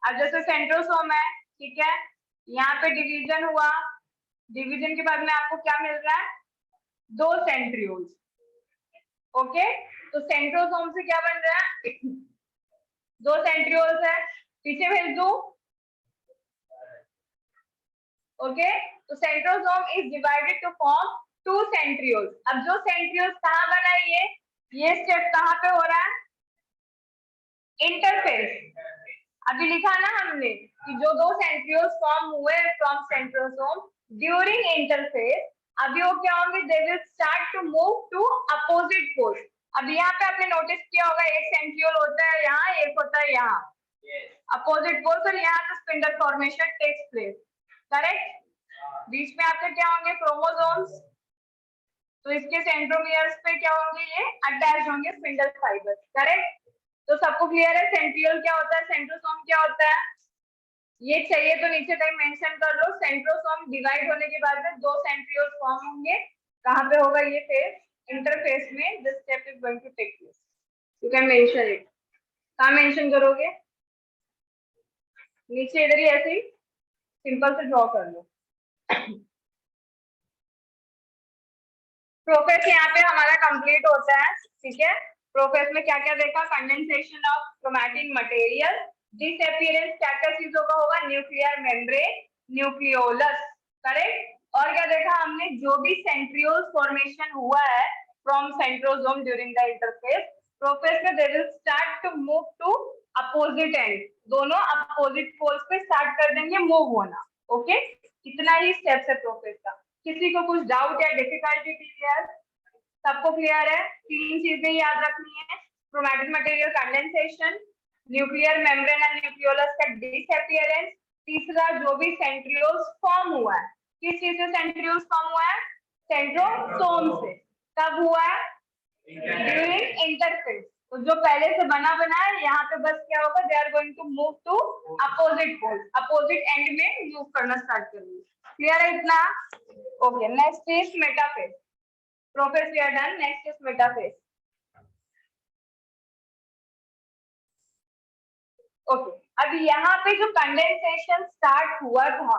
अब जैसे सेंट्रोसोम है, ठीक है, यहाँ पे डिवीजन हुआ, डिवीजन के बाद में आपको क्या मिल रहा है, दो सेंट्रियोल्स। ओके, तो सेंट्रोसोम से क्या बन रहा है, दो सेंट्रियोल्स है, पीछे भेज दू। ओके, तो centrosome is divided to form two centrioles. अब जो सेंट्रियोल्स कहाँ बना है, ये स्टेप कहाँ पे हो रहा है, इंटरफेस। अभी लिखा ना हमने कि जो दो सेंट्रियोल्स फॉर्म हुए फ्रॉम सेंट्रोसोम ड्यूरिंग इंटरफेस, अभी वो क्या होंगे, they will start to move to opposite poles. अब यहाँ पे आपने नोटिस किया होगा एक सेंट्रियोल होता है यहाँ, एक होता है यहाँ, अपोजिट पोल्स, और यहाँ से spindle formation takes place, correct. बीच में आपके क्या होंगे, क्रोमोसोम्स, तो इसके सेंट्रोमियर्स पे क्या होंगे, ये अटैच होंगे स्पिंडल फाइबर, करेक्ट। तो सबको क्लियर है सेंट्रियोल क्या होता है, सेंट्रोसोम क्या होता है, ये चाहिए तो नीचे कहीं मेंशन कर लो। सेंट्रोसोम डिवाइड होने के बाद में दो सेंट्रियोल फॉर्म होंगे, कहाँ पे होगा ये फेस, इंटरफेस में। This step is going to take place, you can mention it. कहाँ मेंशन करोगे, नीचे इधर ही ऐसे ही सिंपल से ड्रॉ कर लो। प्रोसेस यहाँ पे हमारा कंप्लीट होता है, ठीक है। प्रोसेस में क्या क्या देखा, condensation of chromatin material, disappearance क्या क्या चीजों का होगा, न्यूक्लियर मेम्ब्रेन, न्यूक्लियोलस, करेक्ट। और क्या देखा हमने, जो भी सेंट्रियोल्स फॉर्मेशन हुआ है from centrosome during the interphase process में, they will start to move to opposite end, दोनों अपोजिट पोल्स पे स्टार्ट कर देंगे मूव होना। ओके, इतना ही स्टेप्स है प्रोसेस का। किसी को कुछ डाउट या डिफिकल्टी, क्लियर, सबको क्लियर है। तीन चीजें याद रखनी है, chromatic material condensation, nuclear membrane and nucleolus का डिसअपीयरेंस, तीसरा जो भी सेंट्रियोल्स फॉर्म हुआ है, किस चीज से सेंट्रियोल्स फॉर्म हुआ है, सेंट्रोसोम से। कब हुआ है, ड्यूरिंग इंटरफेस। तो जो पहले से बना है यहाँ पे बस क्या होगा, they are going to move to opposite pole, opposite end में मूव करना स्टार्ट करेंगे। क्लियर है इतना, okay. Next is metaphase, prophase we are done, next is metaphase. Okay, अब यहाँ पे जो कंडेंसेशन स्टार्ट हुआ था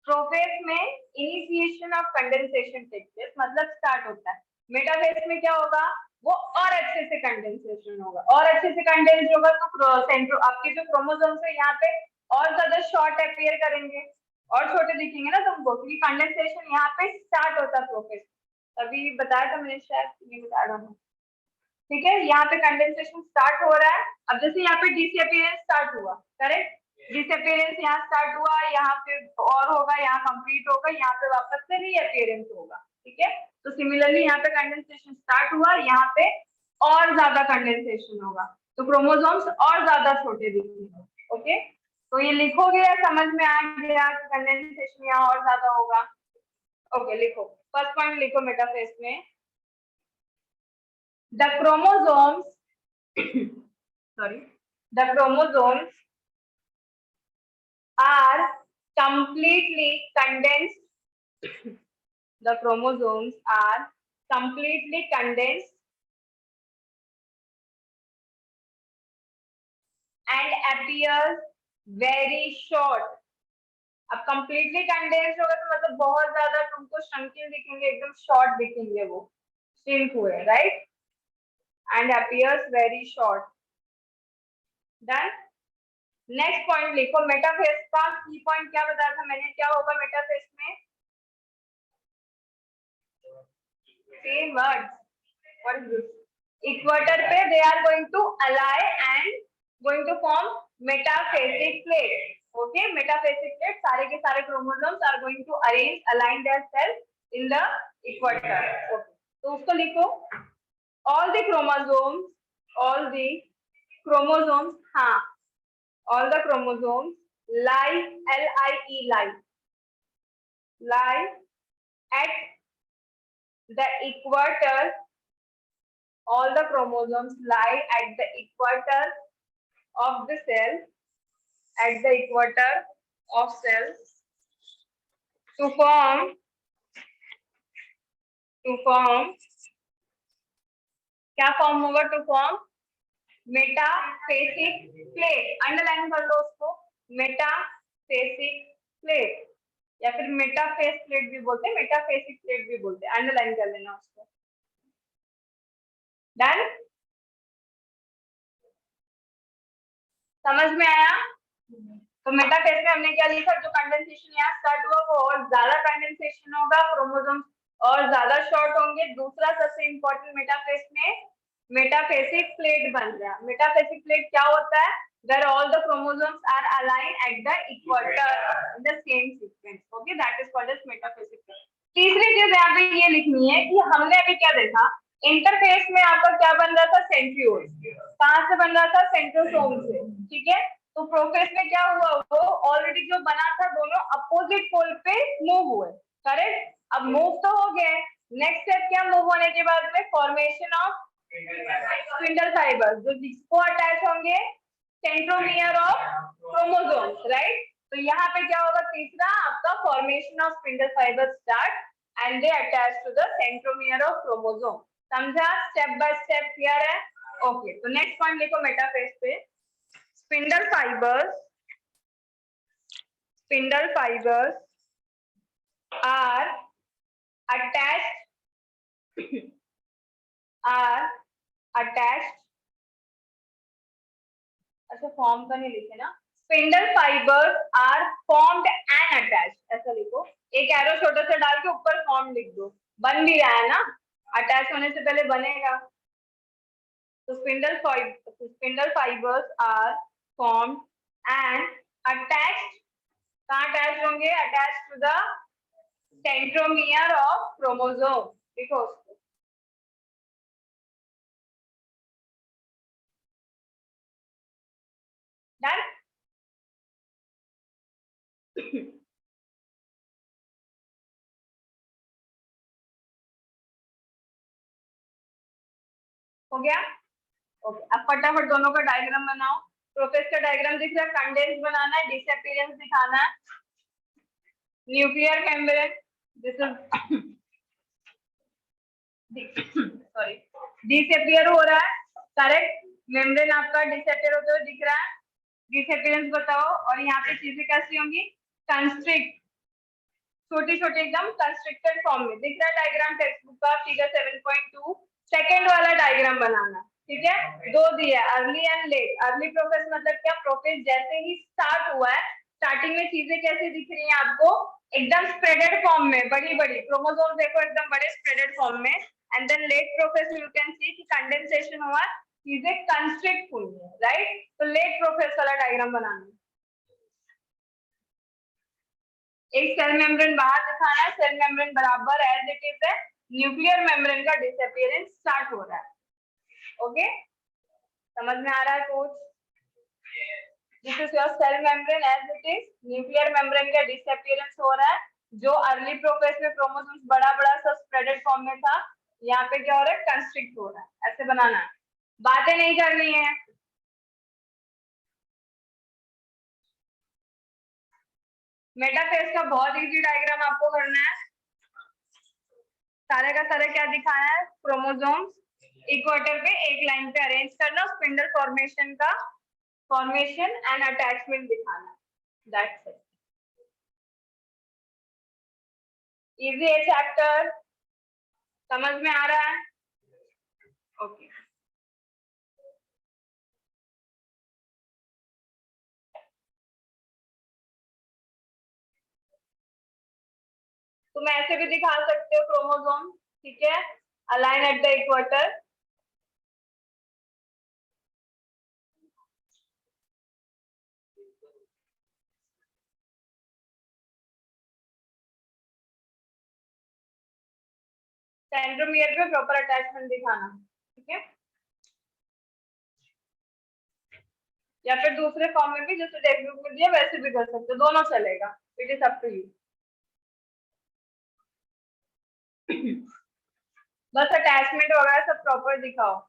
प्रोफेस में, initiation of condensation take place, मतलब स्टार्ट होता है। मेटाफेज में क्या होगा, वो और अच्छे से कंडेंसेशन होगा, और अच्छे से कंडेंस होगा तो सेंट्रो आपके जो क्रोमोसोम्स है यहाँ पे और ज्यादा शॉर्ट अपीयर करेंगे और छोटे दिखेंगे ना तुमको, क्योंकि कंडेंसेशन यहाँ पे स्टार्ट होता है प्रोफेस। अभी बताया था मैंने, शायद नहीं बता रहा हूँ, ठीक है। यहाँ पे कंडेंसेशन स्टार्ट हो रहा है। अब जैसे यहाँ पे डिसअपीयरेंस स्टार्ट हुआ, करेक्ट, डिसअपीयरेंस यहाँ स्टार्ट हुआ, यहाँ पे और होगा, यहाँ कंप्लीट होगा, यहाँ पे वापस से रीअपीयरेंस होगा, ठीक है। तो सिमिलरली यहाँ पे कंडेंसेशन स्टार्ट हुआ, यहाँ पे और ज्यादा कंडेंसेशन होगा, तो क्रोमोसोम्स और ज्यादा छोटे दिखेंगे। ओके, तो ये लिखोगे या समझ में आ गया कि कंडेंसेशन यहाँ और ज्यादा होगा। ओके, लिखो, फर्स्ट पॉइंट लिखो मेटाफेज में, the chromosomes sorry, the chromosomes are completely condensed the chromosomes are completely condensed and appears very short. अब completely condensed होगा तो मतलब बहुत ज्यादा तुमको श्रंकिंग दिखेंगे, एकदम शॉर्ट दिखेंगे, वो श्रिंक हुए, right, and appears very short. Done. Next point लिखो, मेटाफेज का की पॉइंट क्या बताया था मैंने, क्या होगा मेटाफेज में, same word, what is this, equator पे दे आर गोइंग टू अलाइ and going to form metaphasic plate. Okay, metaphasic plate, सारे के सारे chromosomes are going to arrange align themselves in the equator. Okay, तो उसको लिखो, all the chromosomes, all the chromosomes, हाँ, all the chromosomes lie, L-I-E, lie at the equator. All the chromosomes lie at the equator of the cell, at the equator of cells to form क्या form होगा? To form metaphasic plate. Underline कर लो उसको, metaphasic plate या फिर metaphase plate भी बोलते हैं, मेटाफेसिक प्लेट भी बोलते हैं। अंडरलाइन कर लेना उसको। डन? समझ में आया? तो मेटाफेस में हमने क्या लिखा? जो कंडेंसेशन यहाँ स्टार्ट हुआ वो और ज्यादा कंडेंसेशन होगा, क्रोमोसोम्स और ज्यादा शॉर्ट होंगे। दूसरा सबसे इंपॉर्टेंट मेटाफेस में मेटाफेसिक प्लेट बन गया। मेटाफेसिक प्लेट क्या होता है? where all the chromosomes are aligned at the equator in the same sequence. Okay, that is called as metaphasic plate. तीसरी चीज यहाँ पे ये लिखनी है कि हमने अभी क्या देखा, इंटरफेस में आपका क्या बन रहा था? सेंट्रियोल। कहाँ से बन रहा था? सेंट्रोसोम से। ठीक है, तो प्रोफेस में क्या हुआ? वो ऑलरेडी जो बना था दोनों अपोजिट पोल पे मूव हुए। करेक्ट? अब मूव तो हो गए, नेक्स्ट स्टेप क्या? मूव होने के बाद में फॉर्मेशन ऑफ स्पिंडल फाइबर्स, जो जिसको अटैच होंगे सेंट्रोमियर ऑफ क्रोमोसोम्स, राइट? तो यहाँ पे क्या होगा? तीसरा आपका formation of spindle fibre start and they attach to the centromere of chromosome. समझा? स्टेप बाय स्टेप क्लियर है? ओके, तो नेक्स्ट पॉइंट लिखो मेटाफेस पे। स्पिंडल फाइबर्स आर attached अच्छा फॉर्म का नहीं लिखे ना, spindle fibres are formed and attached, ऐसा लिखो। एक एरो छोटा सा डाल के ऊपर फॉर्म लिख दो, बन भी रहा है ना, अटैच होने से पहले बनेगा। तो spindle fibres are formed and attached, कहाँ अटैच होंगे? Attach to the centromere of chromosome, लिखो उसको। डन? हो गया? ओके, अब फटाफट दोनों का डायग्राम बनाओ। प्रोफेस का डायग्राम दिख रहा है, कंडेंस बनाना है, डिसअपीयरेंस दिखाना है। Nuclear membrane, this is sorry, disappear हो रहा है। करेक्ट? मेम्ब्रेन आपका डिसअपीयर होते हुए दिख रहा है। डिसअपीयरेंस बताओ। और यहाँ पे चीजें कैसी होंगी? कंस्ट्रिक्ट, छोटी छोटी एकदम कंस्ट्रिक्टेड फॉर्म में दिख रहा है। डायग्राम टेक्स्ट बुक का फिगर 7.2 सेकंड वाला डायग्राम बनाना। ठीक है, दो दिया, early and let. Early process मतलब क्या? प्रोसेस जैसे ही स्टार्ट हुआ है, स्टार्टिंग में चीजें कैसी दिख रही हैं आपको? एकदम स्प्रेडेड फॉर्म में, बड़ी बड़ी क्रोमोसोम देखो एकदम बड़े स्प्रेडेड फॉर्म में। And then late process you can see कि कंडेंसेशन हुआ, चीजें कंस्ट्रिक्ट हुई है, राइट? तो लेट प्रोसेस वाला डायग्राम बनाना। एक सेल मेम्ब्रेन बाहर दिखाना है, सेल मेम्ब्रेन बराबर एज इट इज है, न्यूक्लियर मेम्ब्रेन का डिसअपीयरेंस स्टार्ट हो रहा है। ओके, समझ में आ रहा है कुछ? This is your cell membrane as it is, nuclear membrane का डिसअपीयरेंस हो रहा है। जो अर्ली प्रोफेस में क्रोमोसोम्स बड़ा बड़ा सा स्प्रेडेड फॉर्म में था, यहाँ पे क्या हो रहा है? कंस्ट्रिक्ट हो रहा है। ऐसे बनाना है, बातें नहीं करनी है। मेटाफेस का बहुत इजी डायग्राम आपको करना है। सारे का सारे क्या दिखाना है? क्रोमोसोम्स इक्वेटर पे एक लाइन पे अरेंज करना, स्पिंडल फॉर्मेशन का फॉर्मेशन एंड अटैचमेंट दिखाना। दैट्स इट, इजी है चैप्टर, समझ में आ रहा है? ओके, तुम ऐसे भी दिखा सकते हो क्रोमोसोम, ठीक है, align at the equator. Centromere पे प्रॉपर अटैचमेंट दिखाना, ठीक है, या फिर दूसरे फॉर्म में भी जैसे टेक्स्ट बुक में दिया वैसे भी कर सकते हो, दोनों चलेगा, it is up to you. बस अटैचमेंट वगैरह सब प्रॉपर दिखाओ।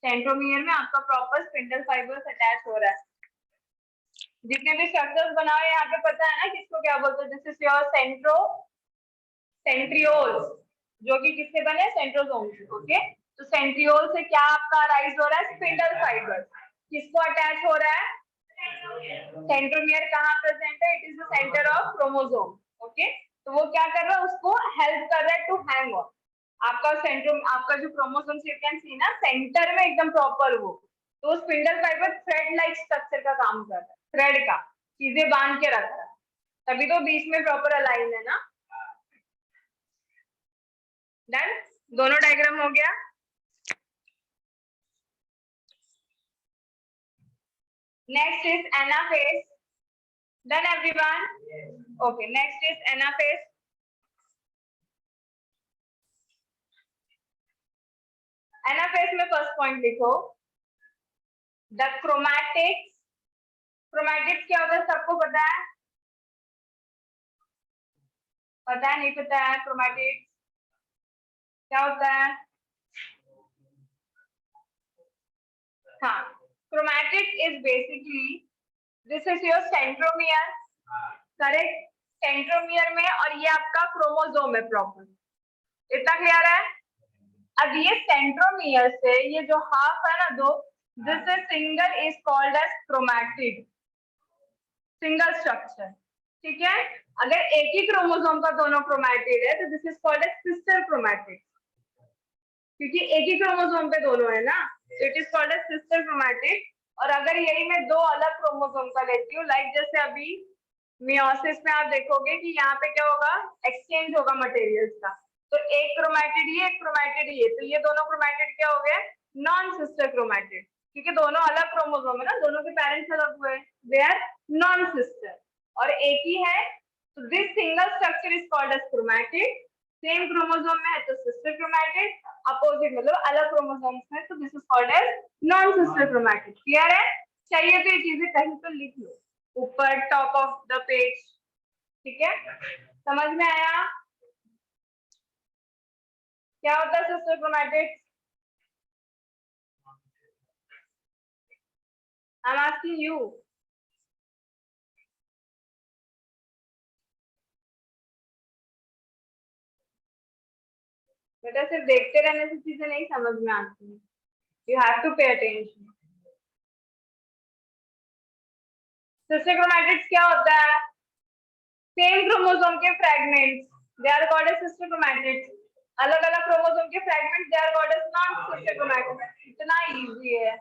सेंट्रोमियर में आपका प्रॉपर स्पिंडल फाइबर्स अटैच हो रहा है। जितने भी स्ट्रक्चर्स बनाए यहाँ पे पता है ना किसको क्या बोलते हैं? दिस इज योर सेंट्रियोल्स, जो कि किससे बने? सेंट्रोसोम से। ओके, तो सेंट्रियोल से क्या आपका राइज हो रहा है? Spindle fibre. किसको अटैच हो रहा है? सेंट्रोमियर कहाँ प्रेजेंट है? It is the centre of chromosome. Okay, तो वो क्या कर रहा है? उसको हेल्प कर रहा है टू हैंग ऑन। आपका सेंट्रोम, आपका जो क्रोमोसोम यू कैन सी ना, सेंटर में एकदम प्रॉपर वो, तो spindle fibre thread like structure का काम कर रहा है, थ्रेड का, चीजें बांध के रख रहा है, तभी तो बीच में प्रॉपर अलाइन है ना। डन, दोनों डायग्राम हो गया। Next is anaphase. Done everyone? Okay, next is anaphase. Anaphase में फर्स्ट पॉइंट लिखो, द क्रोमैटिक्स। क्रोमैटिक्स क्या होता है? सबको पता है? पता है नहीं पता है? क्रोमैटिक्स क्या होता है? हाँ, chromatic is basically, this is your centromere, correct? Centromere में, और ये आपका क्रोमोसोम है प्रॉपर। इतना क्लियर है? अब ये सेंट्रोमियर से ये जो हाफ है ना, दो, this is single is called as chromatid, single structure. ठीक है, अगर एक ही क्रोमोसोम का दोनों क्रोमैटिड है तो this is called as sister chromatid, क्योंकि एक ही क्रोमोसोम पे दोनों है ना, तो it is called as sister chromatid. और अगर यही मैं दो अलग क्रोमोसोम का लेती हूँ, लाइक जैसे अभी मियोसिस में आप देखोगे कि यहाँ पे क्या होगा? एक्सचेंज होगा मटेरियल्स का, तो एक क्रोमैटिड ये, एक क्रोमैटिड ये, तो ये दोनों क्रोमैटिड क्या हो गए? नॉन सिस्टर क्रोमैटिड, क्योंकि दोनों अलग क्रोमोसोम है ना, दोनों के पेरेंट्स अलग हुए, दे आर नॉन सिस्टर। और एक ही है, तो this single structure is called as chromatid. Same chromosome में है तो सिस्टर क्रोमैटिड, अपोजिट मतलब अलग क्रोमोसोम्स में तो this is called as non sister chromatid. Clear है? चाहिए तो ये चीजें कहीं तो लिख लो ऊपर टॉप ऑफ द पेज। ठीक है, समझ में आया क्या होता है sister chromatid? I am asking you. बेटा सिर्फ देखते रहने से चीजें नहीं समझ में आती, you have to pay attention. Sister chromatids क्या होता है? सेम क्रोमोसोम के fragments, they are called as sister chromatids. अलग अलग क्रोमोसोम के fragments, they are called as non sister chromatids. इतना इजी है।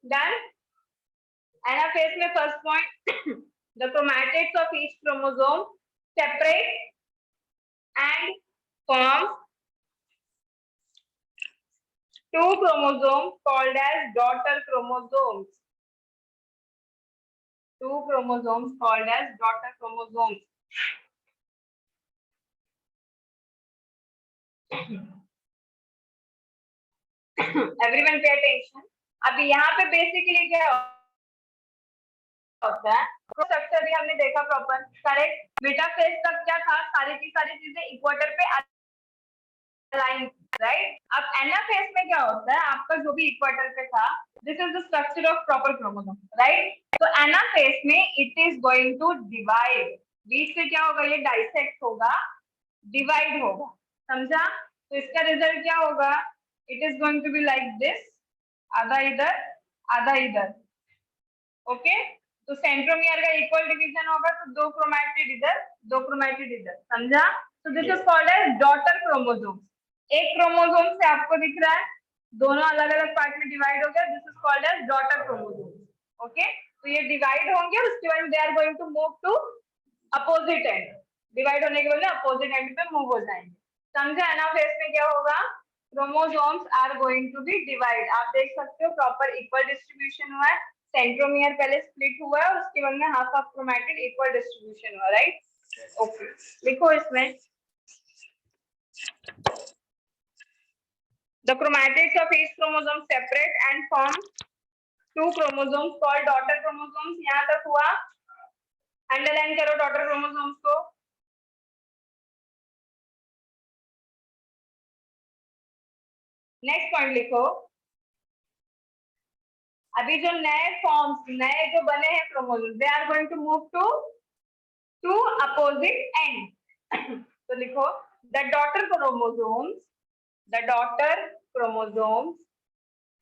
डन। एनाफेज में first point, the chromatids of each chromosome separate and form two chromosomes called as daughter chromosomes. Two chromosomes called as daughter chromosomes. Everyone pay attention. अभी यहाँ पे basically क्या होता है? Structure भी हमने देखा प्रॉपर, करेक्ट? मेटाफेज तक क्या था? सारी की सारी चीजें इक्वेटर पे अलाइन, राइट? अब एनाफेज में क्या होता है? आपका जो भी इक्वेटर पे था, this is the structure of proper chromosome, right? तो एनाफेज में it is going to divide, बीच से क्या होगा? ये डाइसेक्ट होगा, डिवाइड होगा, समझा? तो इसका रिजल्ट क्या होगा? It is going to be like this, आधा इधर आधा इधर। ओके, तो सेंट्रोमियर का इक्वल डिवीजन होगा, तो दो क्रोमैटिड इधर दो क्रोमैटिड इधर, समझा? तो this is called as daughter chromosome. एक क्रोमोसोम से आपको दिख रहा है दोनों अलग अलग पार्ट में डिवाइड हो गया, this is called as daughter chromosome. Okay, तो ये डिवाइड होंगे और उसके बाद they are going to move to opposite end, divide होने के बाद अपोजिट एंड पे मूव हो जाएंगे, समझा? एनाफेज में क्या होगा? Chromosomes are going to be divide. आप देख सकते हो प्रॉपर इक्वल डिस्ट्रीब्यूशन हुआ है, सेंट्रोमियर पहले स्प्लिट हुआ है और उसके बाद में half of chromatid equal distribution हुआ, राइट? ओके, लिखो इसमें, the chromatids of each chromosome separate and form two chromosomes called daughter chromosomes। यहाँ तक हुआ? अंडरलाइन करो डॉटर क्रोमोसोम्स को। नेक्स्ट पॉइंट लिखो, अभी जो नए फॉर्म्स, नए जो बने हैं chromosome, they are going to move to opposite end. तो लिखो the daughter chromosomes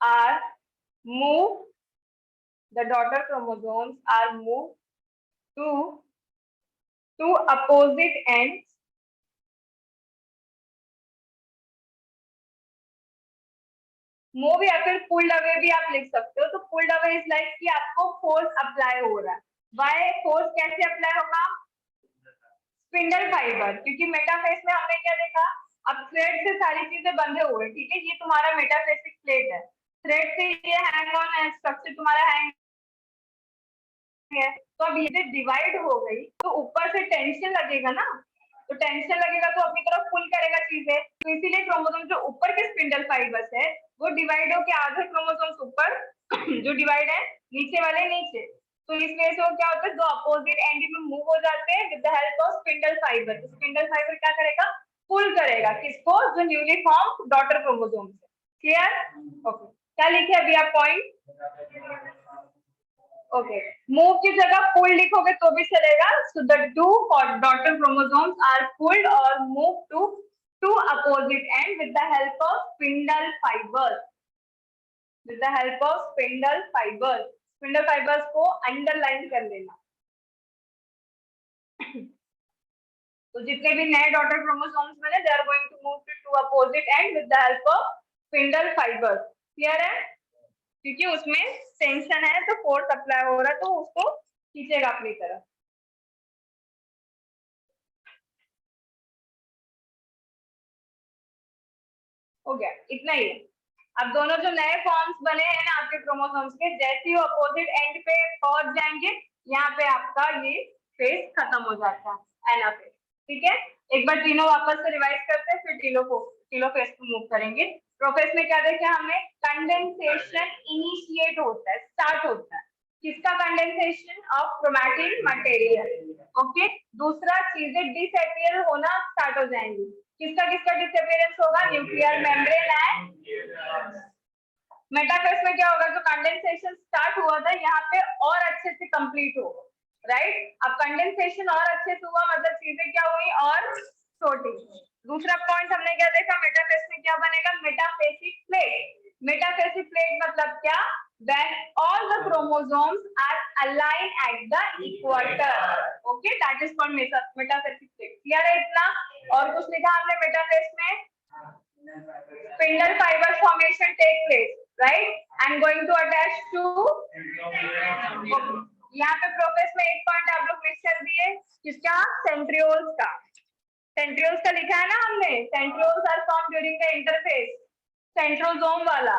are move the daughter chromosomes are moved to opposite ends move या फिर पुल्ड अवे भी आप लिख सकते हो। तो पुल्ड अवे इज लाइक कि आपको फोर्स अप्लाई हो रहा है। वाई फोर्स कैसे अप्लाई होगा? स्पिंडल फाइबर, क्योंकि मेटाफेस में हमने क्या देखा, अब थ्रेड से सारी चीजें बंधे हुए, ठीक है, ये तुम्हारा मेटाफेसिक प्लेट है, थ्रेड से ये हैंग ऑन है, स्ट्रक्चर तुम्हारा हैंग है। तो अब ये डिवाइड हो गई तो ऊपर से टेंशन लगेगा ना, तो टेंशन लगेगा तो अपनी तरफ पुल करेगा चीजें, तो इसीलिए क्रोमोसोम जो ऊपर के स्पिंडल फाइबर्स है वो डिवाइड होकर आधे क्रोमोसोम्स ऊपर जो डिवाइड है, नीचे वाले नीचे। तो इस वजह से वो क्या होता है, दो अपोजिट एंड में मूव हो जाते हैं with the help of spindle fibre. तो स्पिंडल फाइबर क्या करेगा, पुल करेगा किसको, जो न्यूली फॉर्म डॉटर क्रोमोसोम से। क्लियर? ओके, क्या लिखे अभी आप पॉइंट? ओके, मूव की जगह पुल लिखोगे तो भी चलेगा। So the two daughter chromosomes are pulled और move to opposite end with the help of spindle fibres, with the help of spindle fibres. Spindle fibres को अंडरलाइन कर लेना। तो जितने भी नए डॉटर क्रोमोसोम्स बने, they are going to move to opposite end with the help of spindle fibres. Clear है? क्योंकि उसमें टेंशन है तो फोर्स अप्लाई हो रहा है, तो उसको खींचेगा अपनी तरफ। हो गया, इतना ही है। अब दोनों जो नए फॉर्म्स बने हैं ना आपके क्रोमोसोम्स के, जैसे ही अपोजिट एंड पे पहुंच जाएंगे, यहाँ पे आपका ये फेस खत्म हो जाता है, एनाफेज। ठीक है, एक बार तीनों वापस से रिवाइज करते हैं, फिर टीलोफेज को मूव करेंगे। प्रोफेस में क्या देखा हमने, कंडेंसेशन इनिशिएट होता है, स्टार्ट होता है। किसका condensation? Of chromatin material. Okay, दूसरा चीजें डिसअपियर होना स्टार्ट हो जाएंगी। किसका डिसअपियरेंस होगा? न्यूक्लियर मेम्ब्रेन एंड मेटाफेज में क्या होगा, जो कंडेंसेशन स्टार्ट हुआ था यहाँ पे और अच्छे से कंप्लीट हो, राइट। अब कंडेंसेशन और अच्छे से हुआ मतलब चीजें क्या हुई, और छोटी। दूसरा पॉइंट हमने क्या देखा, मेटाफेज में क्या बनेगा, मेटाफेसिक प्लेट। मेटाफेसिक प्लेट मतलब क्या, when all the chromosomes are aligned at the equator, okay, that is called metaphysic plate. clear है इतना? और कुछ लिखा हमने मेटाफेज में, spindle fiber formation take place, right, and going to attach to, यहाँ पे प्रोफेस में एक पॉइंट आप लोग मिस कर दिए, किसका? सेंट्रियोल्स का। सेंट्रियोल्स का लिखा है ना हमने, centrioles are form during the interphase, centrosome वाला।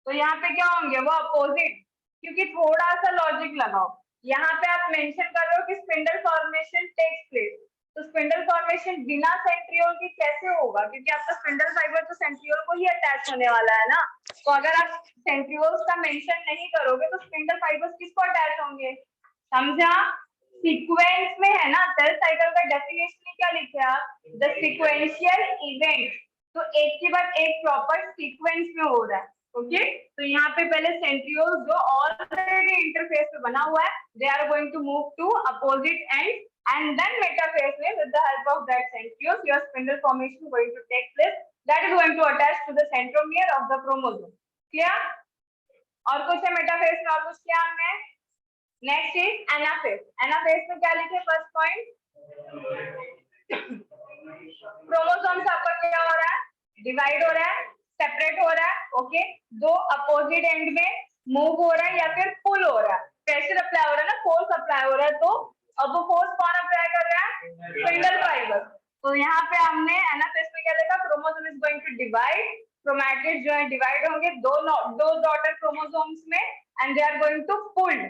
तो यहाँ पे क्या होंगे, वो अपोजिट। क्योंकि थोड़ा सा लॉजिक लगाओ, यहाँ पे आप मेंशन कर रहे हो कि स्पिंडल फॉर्मेशन टेक्स प्लेस, तो स्पिंडल फॉर्मेशन बिना सेंट्रियोल के कैसे होगा, क्योंकि आपका स्पिंडल फाइबर तो सेंट्रियोल को ही अटैच होने वाला है ना। तो अगर आप सेंट्रियोल्स का मेंशन नहीं करोगे तो स्पिंडल फाइबर्स किसको अटैच होंगे? समझा? सीक्वेंस में है ना, सेल साइकिल का डेफिनेशन में क्या लिखे आप, द सीक्वेंशियल इवेंट। तो एक के बाद एक प्रॉपर सीक्वेंस में हो रहा है। ओके, तो यहाँ पे पहले सेंट्रियोल जो ऑलरेडी इंटरफेस पे बना हुआ है, they are going to move to opposite end and then metaphase में with the help of that centriole your spindle formation going to take place, that is going to attach to the centromere of the chromosome. clear? और कुछ है metaphase में, और कुछ क्या हमने? Next is anaphase. Anaphase में क्या लिखे, फर्स्ट पॉइंट, क्रोमोसोम्स आपका क्या हो रहा है, डिवाइड हो रहा है, सेपरेट हो रहा है। ओके, दो अपोजिट एंड में मूव हो रहा है या फिर पुल हो रहा है, प्रेशर अप्लाई हो रहा है ना, फोर्स अप्लाई हो रहा है। तो अब वो फोर्स कौन अप्लाई कर रहा है? Spindle fibre. तो यहाँ पे हमने एनाफेज में क्या देखा, chromosome is going to divide, chromatid जो है डिवाइड होंगे दो डॉटर क्रोमोसोम्स में, and they are going to pull,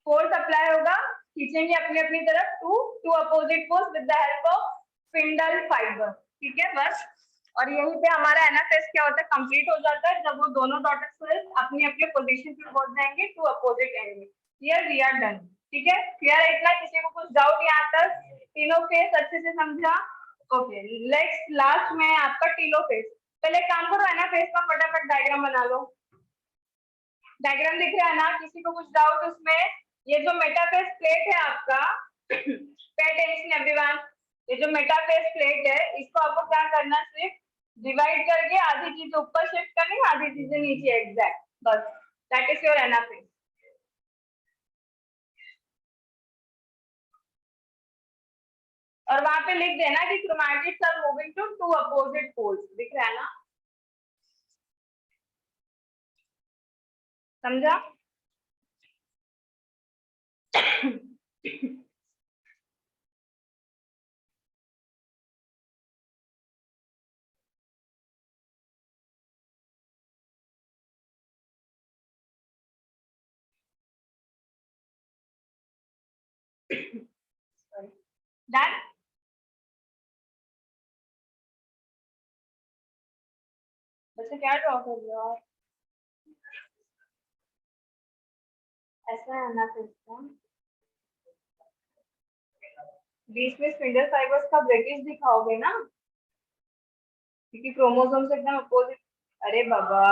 force apply होगा, खींचेंगे अपनी अपनी तरफ to opposite poles with the help of spindle fibre. ठीक है, बस। और यहीं पे हमारा एनाफेज क्या होता है, कंप्लीट हो जाता है, जब वो दोनों डॉटर सेल्स अपनी अपनी पोजीशन पे पहुंच जाएंगे टू अपोजिट एंड में। Here we are done. ठीक है, क्लियर है इतना? किसी को कुछ डाउट यहाँ तक? तीनों फेस अच्छे से समझा? ओके, नेक्स्ट लास्ट में आपका टीलोफेज। पहले काम करो, एनाफेज का फटाफट डायग्राम बना लो। डायग्राम दिख रहा है ना, किसी को कुछ डाउट उसमें? ये जो मेटाफेस प्लेट है आपका, पे अटेंशन एवरीवन, ये जो मेटाफेस प्लेट है इसको आपको क्या करना, सिर्फ डिवाइड करके आधी चीजें ऊपर शिफ्ट करनी, आधी चीजें नीचे, एग्जैक्ट, बस दैट इज योर एनाफेस। और वहां पे लिख देना कि chromatids are moving to two opposite poles, दिख रहा है ना, समझा? डन? वैसे क्या ड्रॉ कर रहे हो आप? ऐसा है ना, फिर बीच में स्पिंडल फाइबर्स का ब्रेकेज दिखाओगे ना, क्योंकि क्रोमोसोम से एकदम अपोजिट। अरे बाबा,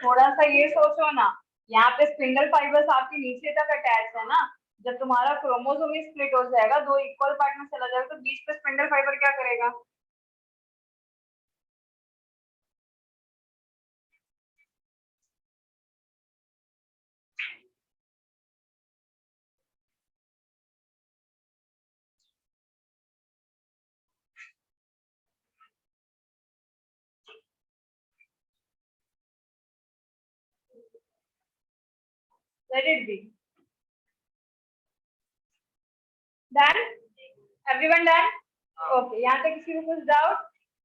थोड़ा सा ये सोचो ना, यहाँ पे स्पिंडल फाइबर्स आपके नीचे तक अटैच है ना, जब तुम्हारा क्रोमोसोम ही स्प्लिट हो जाएगा, दो इक्वल पार्ट में चला जाएगा, तो बीच पे स्पिंडल फाइबर क्या करेगा? Let it be. Done? Everyone done? Okay, यहाँ तक किसी को कुछ डाउट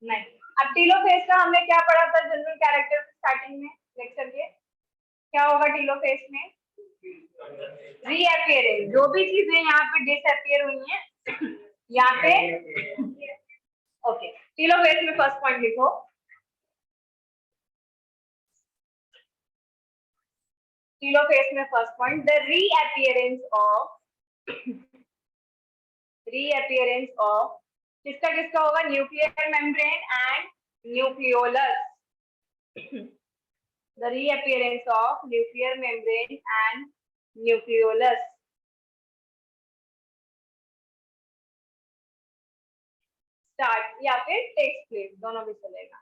नहीं? अब टीलोफेज का हमने क्या पढ़ा था जनरल कैरेक्टर स्टार्टिंग में लेक्चर के? क्या होगा टीलोफेज में? रीअपियरिंग, जो भी चीजें यहाँ पे डिसअपियर हुई हैं यहाँ पे। ओके, टीलोफेज में फर्स्ट पॉइंट लिखो, टीलोफेज में first point, the reappearance of किसका किसका होगा? Nuclear membrane and nucleolus. The reappearance of nuclear membrane and nucleolus. Start या फिर takes place, दोनों भी चलेगा।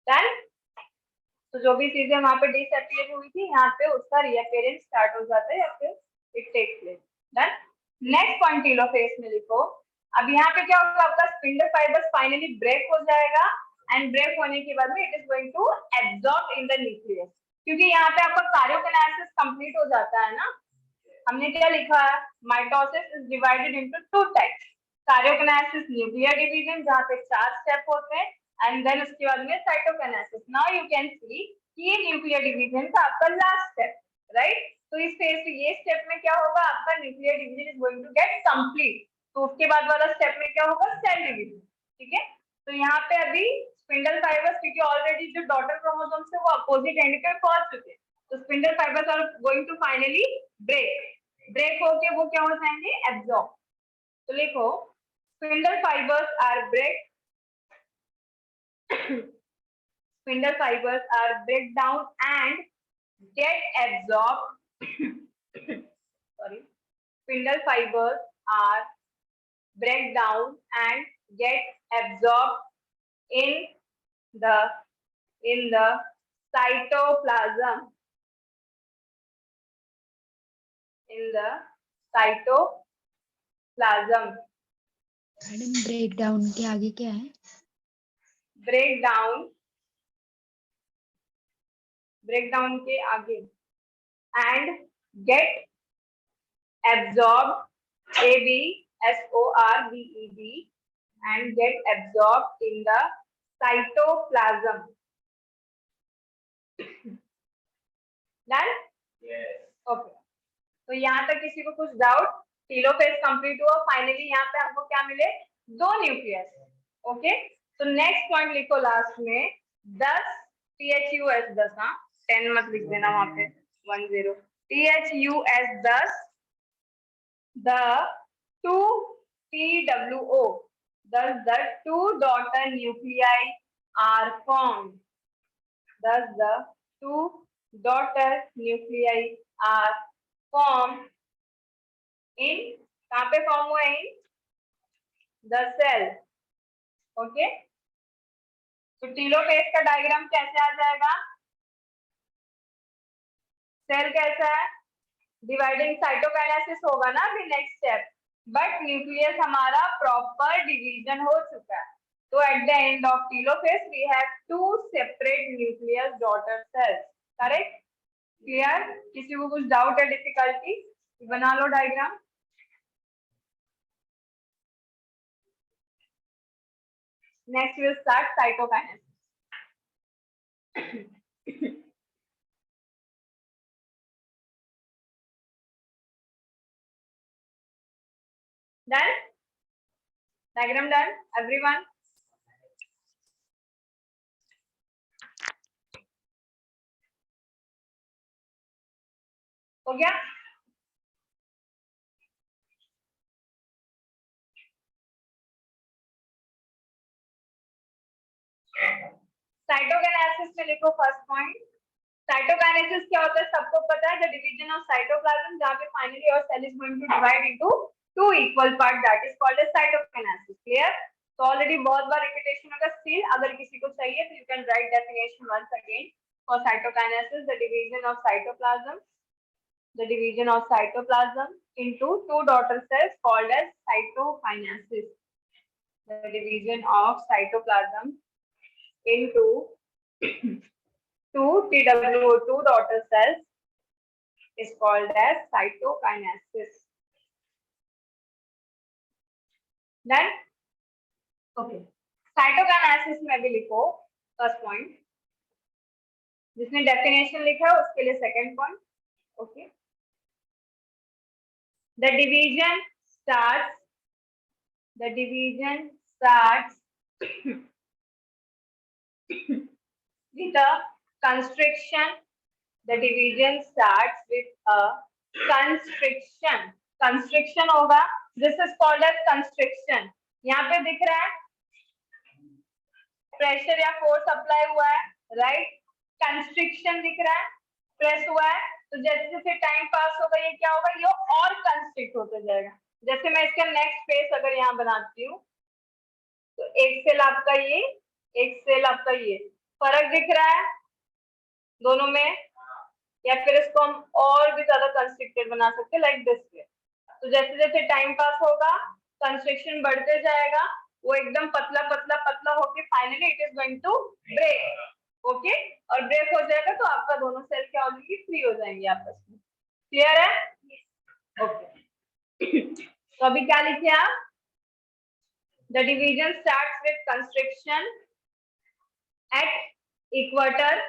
Done? तो जो भी चीजें वहां पे डिसअपियर हुई थी, यहाँ पे उसका रीअपियरेंस स्टार्ट हो जाता है या फिर it takes place. Done? Next point telophase में लिखो, अब यहाँ पे क्या होगा, आपका स्पिंडल फाइबर्स फाइनली ब्रेक हो जाएगा, एंड ब्रेक होने के बाद में it is going to absorb in the nucleus, क्योंकि यहाँ पे आपका कार्योकाइनेसिस कंप्लीट हो जाता है ना। हमने क्या लिखा है? Mitosis is divided into two types, karyokinesis nuclear division जहाँ पे 4 स्टेप होते हैं, एंड देन उसके बाद में cytokinesis. Now you can see कि ये न्यूक्लियर डिवीजन का आपका लास्ट स्टेप, राइट? तो इस फेज पे ये स्टेप में क्या होगा, आपका nuclear division is going to get complete, तो उसके बाद वाला स्टेप में क्या होगा? Cell division. ठीक है, तो यहाँ पे अभी स्पिंडल फाइबर्स, क्योंकि ऑलरेडी जो डॉटर क्रोमोसोम्स है वो अपोजिट एंड पे पहुंच चुके हैं, तो spindle fibres are going to finally break होके वो क्या हो जाएंगे? एब्जॉर्ब। तो लिखो, spindle fibres are break spindle fibers are break down and get absorbed sorry, spindle fibers are break down and get absorbed the in the cytoplasm, in the cytoplasm। Madam break down के आगे क्या है? Break down के आगे and get absorbed, absorbed, and get absorbed in the cytoplasm। Done? Yes. Okay. तो यहाँ तक किसी को कुछ डाउट? टीलोफेज कंप्लीट हुआ, फाइनली यहाँ पे हमको क्या मिले? 2 न्यूक्लियस। ओके, तो नेक्स्ट पॉइंट लिखो लास्ट में, 10 THUS 10, हाँ 10 मत लिख देना वहां पे, 10 THUS 10, the 2 TWO, Thus the two daughter nuclei are formed. Thus the two daughter nuclei are formed in, कहाँ पे फॉर्म हुआ है? The cell. Okay. तो टीलोफेज का डायग्राम कैसे आ जाएगा? सेल कैसा है? डिवाइडिंग साइटोकाइनेसिस होगा ना अभी नेक्स्ट स्टेप, बट न्यूक्लियस हमारा प्रॉपर डिवीजन हो चुका है. तो at the end of telophase we have to separate nucleus daughter cells. Correct? Clear? किसी को कुछ डाउट है, डिफिकल्टी? बना लो diagram. Next will start cytokinesis. Done? Diagram done? Everyone? हो गया? साइटोकाइनेसिस में लिखो फर्स्ट पॉइंट. साइटोकाइनेसिस क्या होता है सबको पता है. द डिवीजन ऑफ साइटोप्लाज्म जहां पे finally your cell is going to divide into two equal part, that is called as cytokinesis. Clear? तो ऑलरेडी बहुत बार रिपीटेशन होगा. स्टिल अगर किसी को चाहिए तो you can write definition once again for cytokinesis. The division of cytoplasm, the division of cytoplasm into two daughter cells called as cytokinesis. The division of cytoplasm into two TWO2 daughter cells is called as cytokinesis. Done? Okay. Cytokinesis में भी लिखो first point. जिसने definition लिखा है उसके लिए second point. Okay. The division starts with a constriction. The division starts with a constriction. Constriction होगा. This is called as constriction. यहाँ पे दिख रहा है प्रेशर या फोर्स अप्लाई हुआ है, राइट? कंस्ट्रिक्शन दिख रहा है, प्रेस हुआ है. तो जैसे जैसे टाइम पास होगा ये क्या होगा? ये और कंस्ट्रिक्ट होते जाएगा. जैसे मैं इसका नेक्स्ट फेस अगर यहाँ बनाती हूँ तो एक सेल आपका ये, एक सेल आपका ये, फर्क दिख रहा है दोनों में? या फिर इसको हम और भी ज्यादा कंस्ट्रिक्टेड बना सकते हैं लाइक दिस वे. तो जैसे जैसे टाइम पास होगा कंस्ट्रिक्शन बढ़ते जाएगा, वो एकदम पतला पतला पतला होके finally it is going to break. Okay. और ब्रेक हो जाएगा तो आपका दोनों सेल क्या हो जाएंगे? फ्री हो जाएंगे आपस में. क्लियर है? ओके. तो अभी क्या लिखे आप? The division starts with constriction at equator.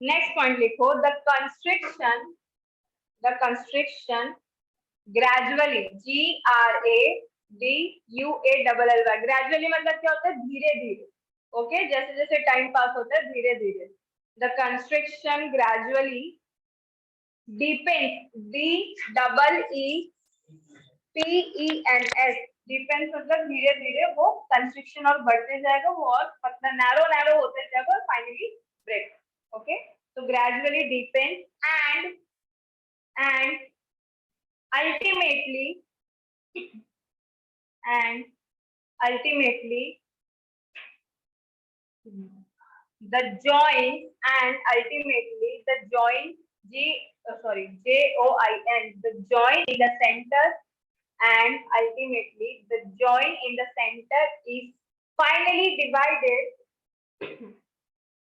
Next point लिखो. The constriction gradually, GRADUALLY, gradually मतलब क्या होता है? धीरे धीरे. ओके. जैसे जैसे टाइम पास होता है धीरे धीरे. The constriction gradually depends, DEEPENS, depends मतलब धीरे धीरे वो कंस्ट्रिक्शन और बढ़ते जाएगा, वो और पतला नैरो नैरो होते जाएगा और फाइनली ब्रेक. ओके. तो gradually depends and ultimately the join the join in the center, and ultimately the join in the center is finally divided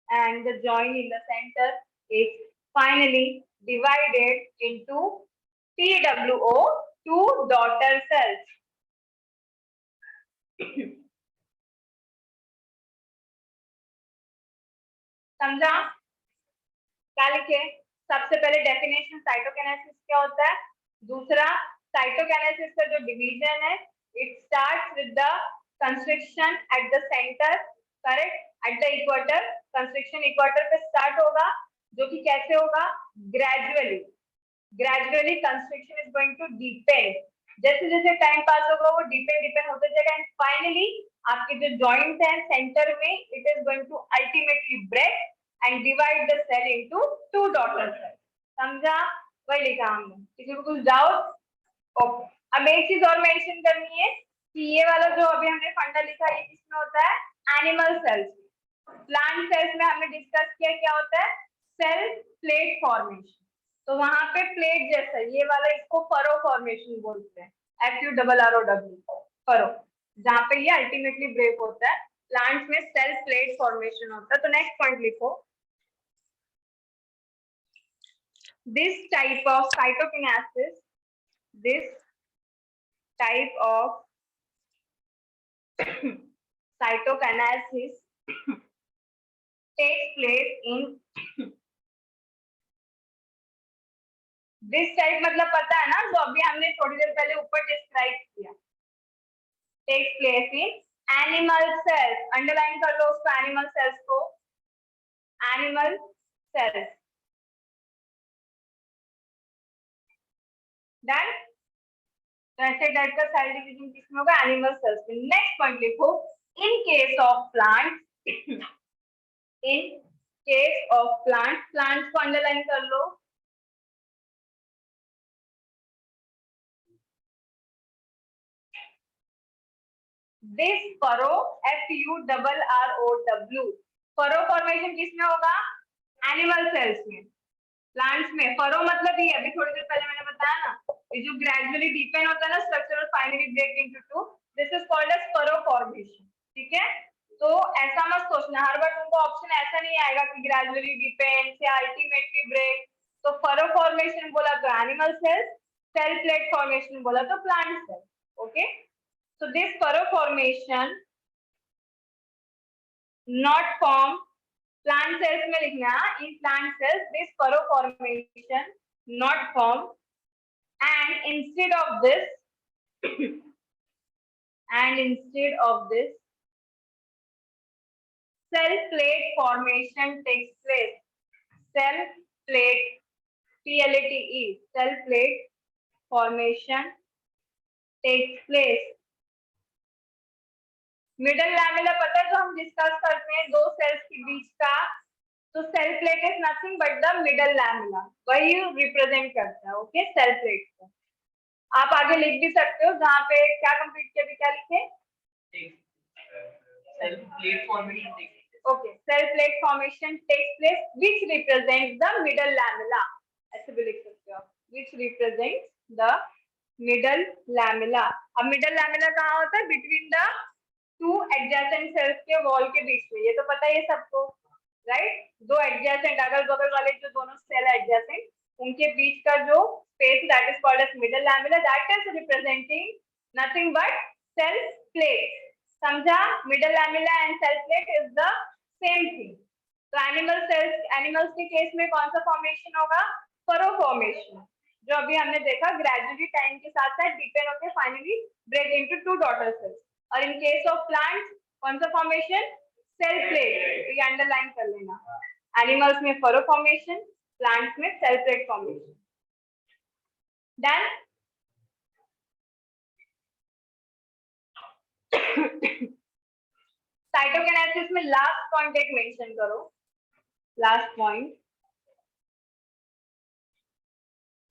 and the join in the center is finally divided into TWO2 daughter cells. समझा? क्या लिखे? सबसे पहले definition cytokinesis क्या होता है. दूसरा, cytokinesis का जो डिवीजन है, it starts with the constriction at the centre. Correct? At the equator. Constriction equator पे स्टार्ट होगा, जो कि कैसे होगा? Gradually. Gradually construction is going to depend, जैसे जैसे टाइम पास होगा वो डीपेंड होते जाएगा एंड फाइनली आपके जो जॉइंट है सेंटर में it is going to ultimately break and divide the cell into two daughter cell. समझा? वही लिखा हमने। किसी को कुछ डाउट? ओके, अब एक चीज और मेंशन करनी है कि ये वाला जो अभी हमने फंडा लिखा है ये किसमें होता है? Animal cells. प्लांट सेल्स में हमने डिस्कस किया क्या होता है? Cell plate formation. तो वहां पे प्लेट जैसा ये वाला इसको फरो फॉर्मेशन बोलते हैं, FURROW, फरो, जहाँ पे ये अल्टीमेटली ब्रेक होता है। प्लांट्स में सेल प्लेट फॉर्मेशन होता है। तो नेक्स्ट पॉइंट लिखो, this type of cytokinesis, this type of cytokinesis takes place in this type, मतलब पता है ना जो अभी हमने थोड़ी देर पहले ऊपर डिस्क्राइब किया, takes place in animal cells। Underline कर लो उसको, एनिमल सेल्स को, एनिमल सेल्स। डन? तो ऐसे टाइप का सेल डिवीजन किसमें होगा? एनिमल सेल्स में। नेक्स्ट पॉइंट लिखो, in case of plant, in case of plant, plants को अंडरलाइन कर लो, this furrow, FURROW, furrow formation किसमें होगा? एनिमल सेल्स में। प्लांट्स में फरो मतलब ये अभी थोड़ी देर पहले मैंने बताया ना, ये जो ग्रेजुअली डीपेंड होता है ना स्ट्रक्चर और finally break into two, this is called as furrow formation. ठीक है? तो ऐसा मत सोचना हर बार तुमको ऑप्शन ऐसा नहीं आएगा कि ग्रेजुअली डिपेंड या अल्टीमेटली ब्रेक। तो फरो फॉर्मेशन बोला तो animal cells, cell plate formation बोला तो plant cell. Okay, so this furrow formation not form, plant cells में लिखना, in plant cells this furrow formation not form, and instead of this and instead of this cell plate formation takes place, cell plate, PLATE, cell plate formation takes place। Middle lamella पता है जो हम discuss करते हैं दो sales के बीच का, तो cell plate is nothing but the middle lamella, वही रिप्रेजेंट करता है। ओके, सेल प्लेट को आप आगे लिख भी सकते हो, जहाँ पे क्या कंप्लीट किया भी, क्या लिखे? Cell plate formation. Okay, cell plate formation takes place which represent the middle lamella, ऐसे भी लिख सकते हो, which represent the middle lamella. अब मिडल लैमेला कहाँ होता है? Between the two adjacent cells के वॉल के बीच में, ये तो पता है सबको, राइट? दो एडजेसेंट अगल बगल वाले जो दोनों सेल एडजेसेंट उनके बीच का जो space that is called as middle lamella, that is representing nothing but cell plate. समझा? Middle lamella and cell plate is the same thing. तो एनिमल सेल्स, एनिमल्स के केस में कौन सा फॉर्मेशन होगा? फरो फॉर्मेशन, जो अभी हमने देखा ग्रेजुअली टाइम के साथ साथ डिपेंड होकर finally break into two daughter cells. और इन केस ऑफ प्लांट्स कौन सा फॉर्मेशन? सेल प्लेट, ये अंडरलाइन कर लेना। एनिमल्स में फरो फॉर्मेशन, प्लांट्स में cell plate formation. Done? Cytokinesis में लास्ट पॉइंट एक मेंशन करो, last point,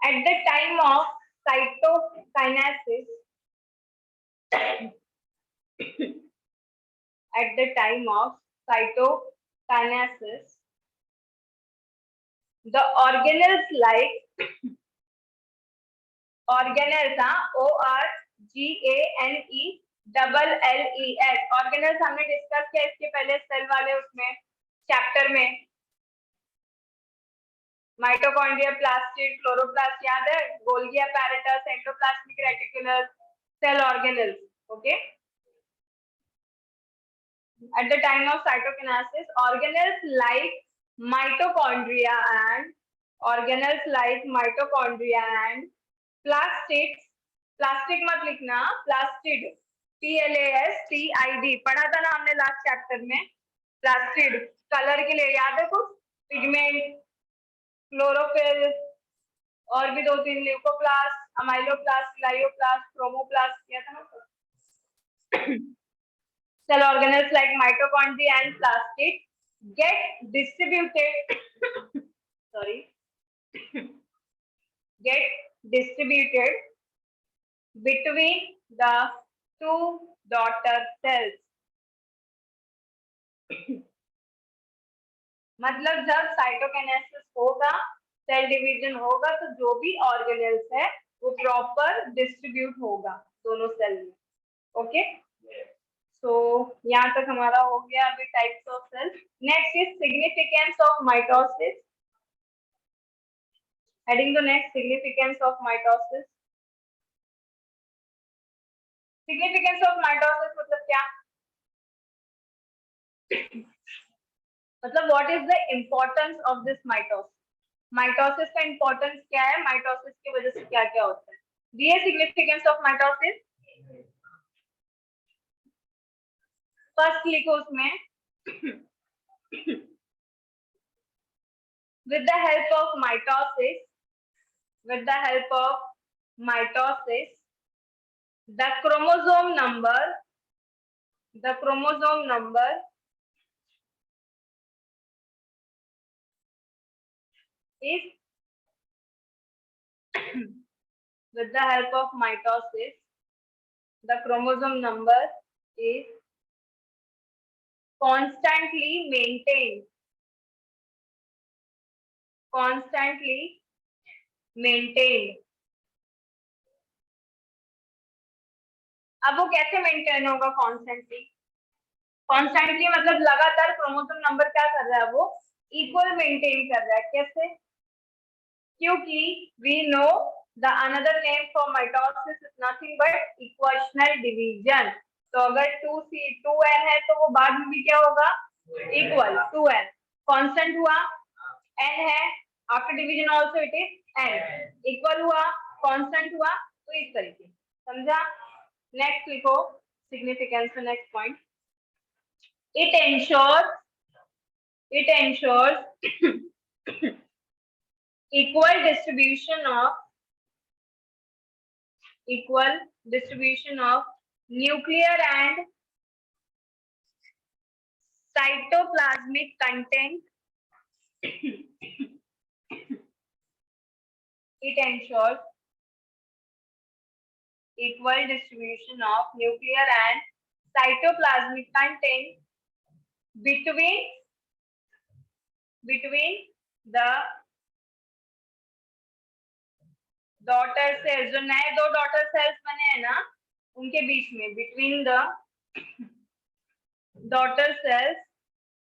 at the time of cytokinesis, at the time of cytokinesis, the organelles like organelles, ORGANELLES, organelles हमने discuss किया इसके पहले cell वाले उसमें चैप्टर में, माइटोकॉन्ड्रिया, प्लास्टिड, क्लोरोप्लास्ट याद है, Golgi apparatus, endoplasmic reticulus, cell organelles. Okay, at the time of cytokinesis, organelles like mitochondria and plastids, plastic मत लिखना, प्लास्टिड, PLASTID पढ़ा था ना हमने लास्ट चैप्टर में। प्लास्टिड कलर के लिए याद है कुछ? पिगमेंट, क्लोरोफिल, और भी 2-3 ल्यूकोप्लास्ट, अमाइलोप्लास्ट, लाइयोप्लास्ट, क्रोमोप्लास्ट किया था ना। Cell organelles like mitochondria and plastic get distributed sorry get distributed between the two daughter cells. मतलब जब साइटोकिनेसिस होगा, सेल डिवीजन होगा, तो जो भी ऑर्गेनेल्स है वो प्रॉपर डिस्ट्रीब्यूट होगा दोनों सेल में. ओके, सो यहाँ तक हमारा हो गया अभी types of cell. Next is significance of mitosis. Heading the next, significance of mitosis. Significance of mitosis मतलब क्या? मतलब what is the importance of this mitosis. Mitosis का इम्पोर्टेंस क्या है, माइटोसिस की वजह से क्या क्या होता है. दिए सिग्निफिकेंस ऑफ माइटोसिस. फर्स्ट लिखो उसमें, with the help of mitosis, with the help of mitosis, the chromosome number is with the help of mitosis, the chromosome number is constantly maintained. अब वो कैसे मेंटेन होगा कॉन्स्टेंटली? कॉन्स्टेंटली मतलब लगातार chromosome number क्या कर रहा है, वो इक्वल मेंटेन कर रहा है. कैसे? क्योंकि we know the another name for mitosis is nothing but equational division. तो अगर 2n है तो वो बाद में भी क्या होगा, इक्वल 2n. कांस्टेंट हुआ, n है, after division also it is n. Equal हुआ, कांस्टेंट हुआ, तो इस तरीके. समझा? नेक्स्ट लिखो significance. Next point, it ensures equal distribution of nuclear and cytoplasmic content. It ensures equal distribution of nuclear and cytoplasmic content between the daughter cells. जो नए 2 daughter cells बने हैं ना, उनके बीच में, between the daughter cells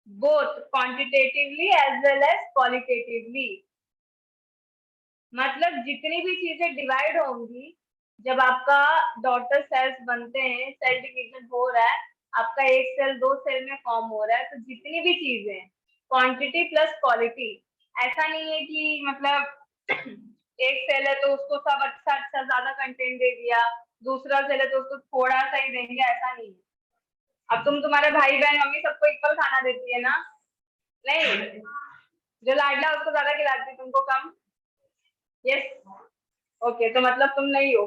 both quantitatively as well as qualitatively. मतलब जितनी भी चीजें डिवाइड होंगी, जब आपका डॉटर सेल्स बनते हैं, सेल डिवीजन हो रहा है, आपका एक सेल 2 सेल में फॉर्म हो रहा है, तो जितनी भी चीजें क्वांटिटी प्लस क्वालिटी. ऐसा नहीं है कि मतलब एक सेल है तो उसको सब अच्छा ज्यादा कंटेंट दे दिया, दूसरा सेल है तो उसको थोड़ा सा ही देंगे, ऐसा नहीं है. अब तुम्हारे भाई बहन मम्मी सबको इक्वल खाना देती है ना? नहीं, जो लाडला उसको ज्यादा खिलाती है, तुमको कम. यस, ओके, तो मतलब तुम नहीं हो.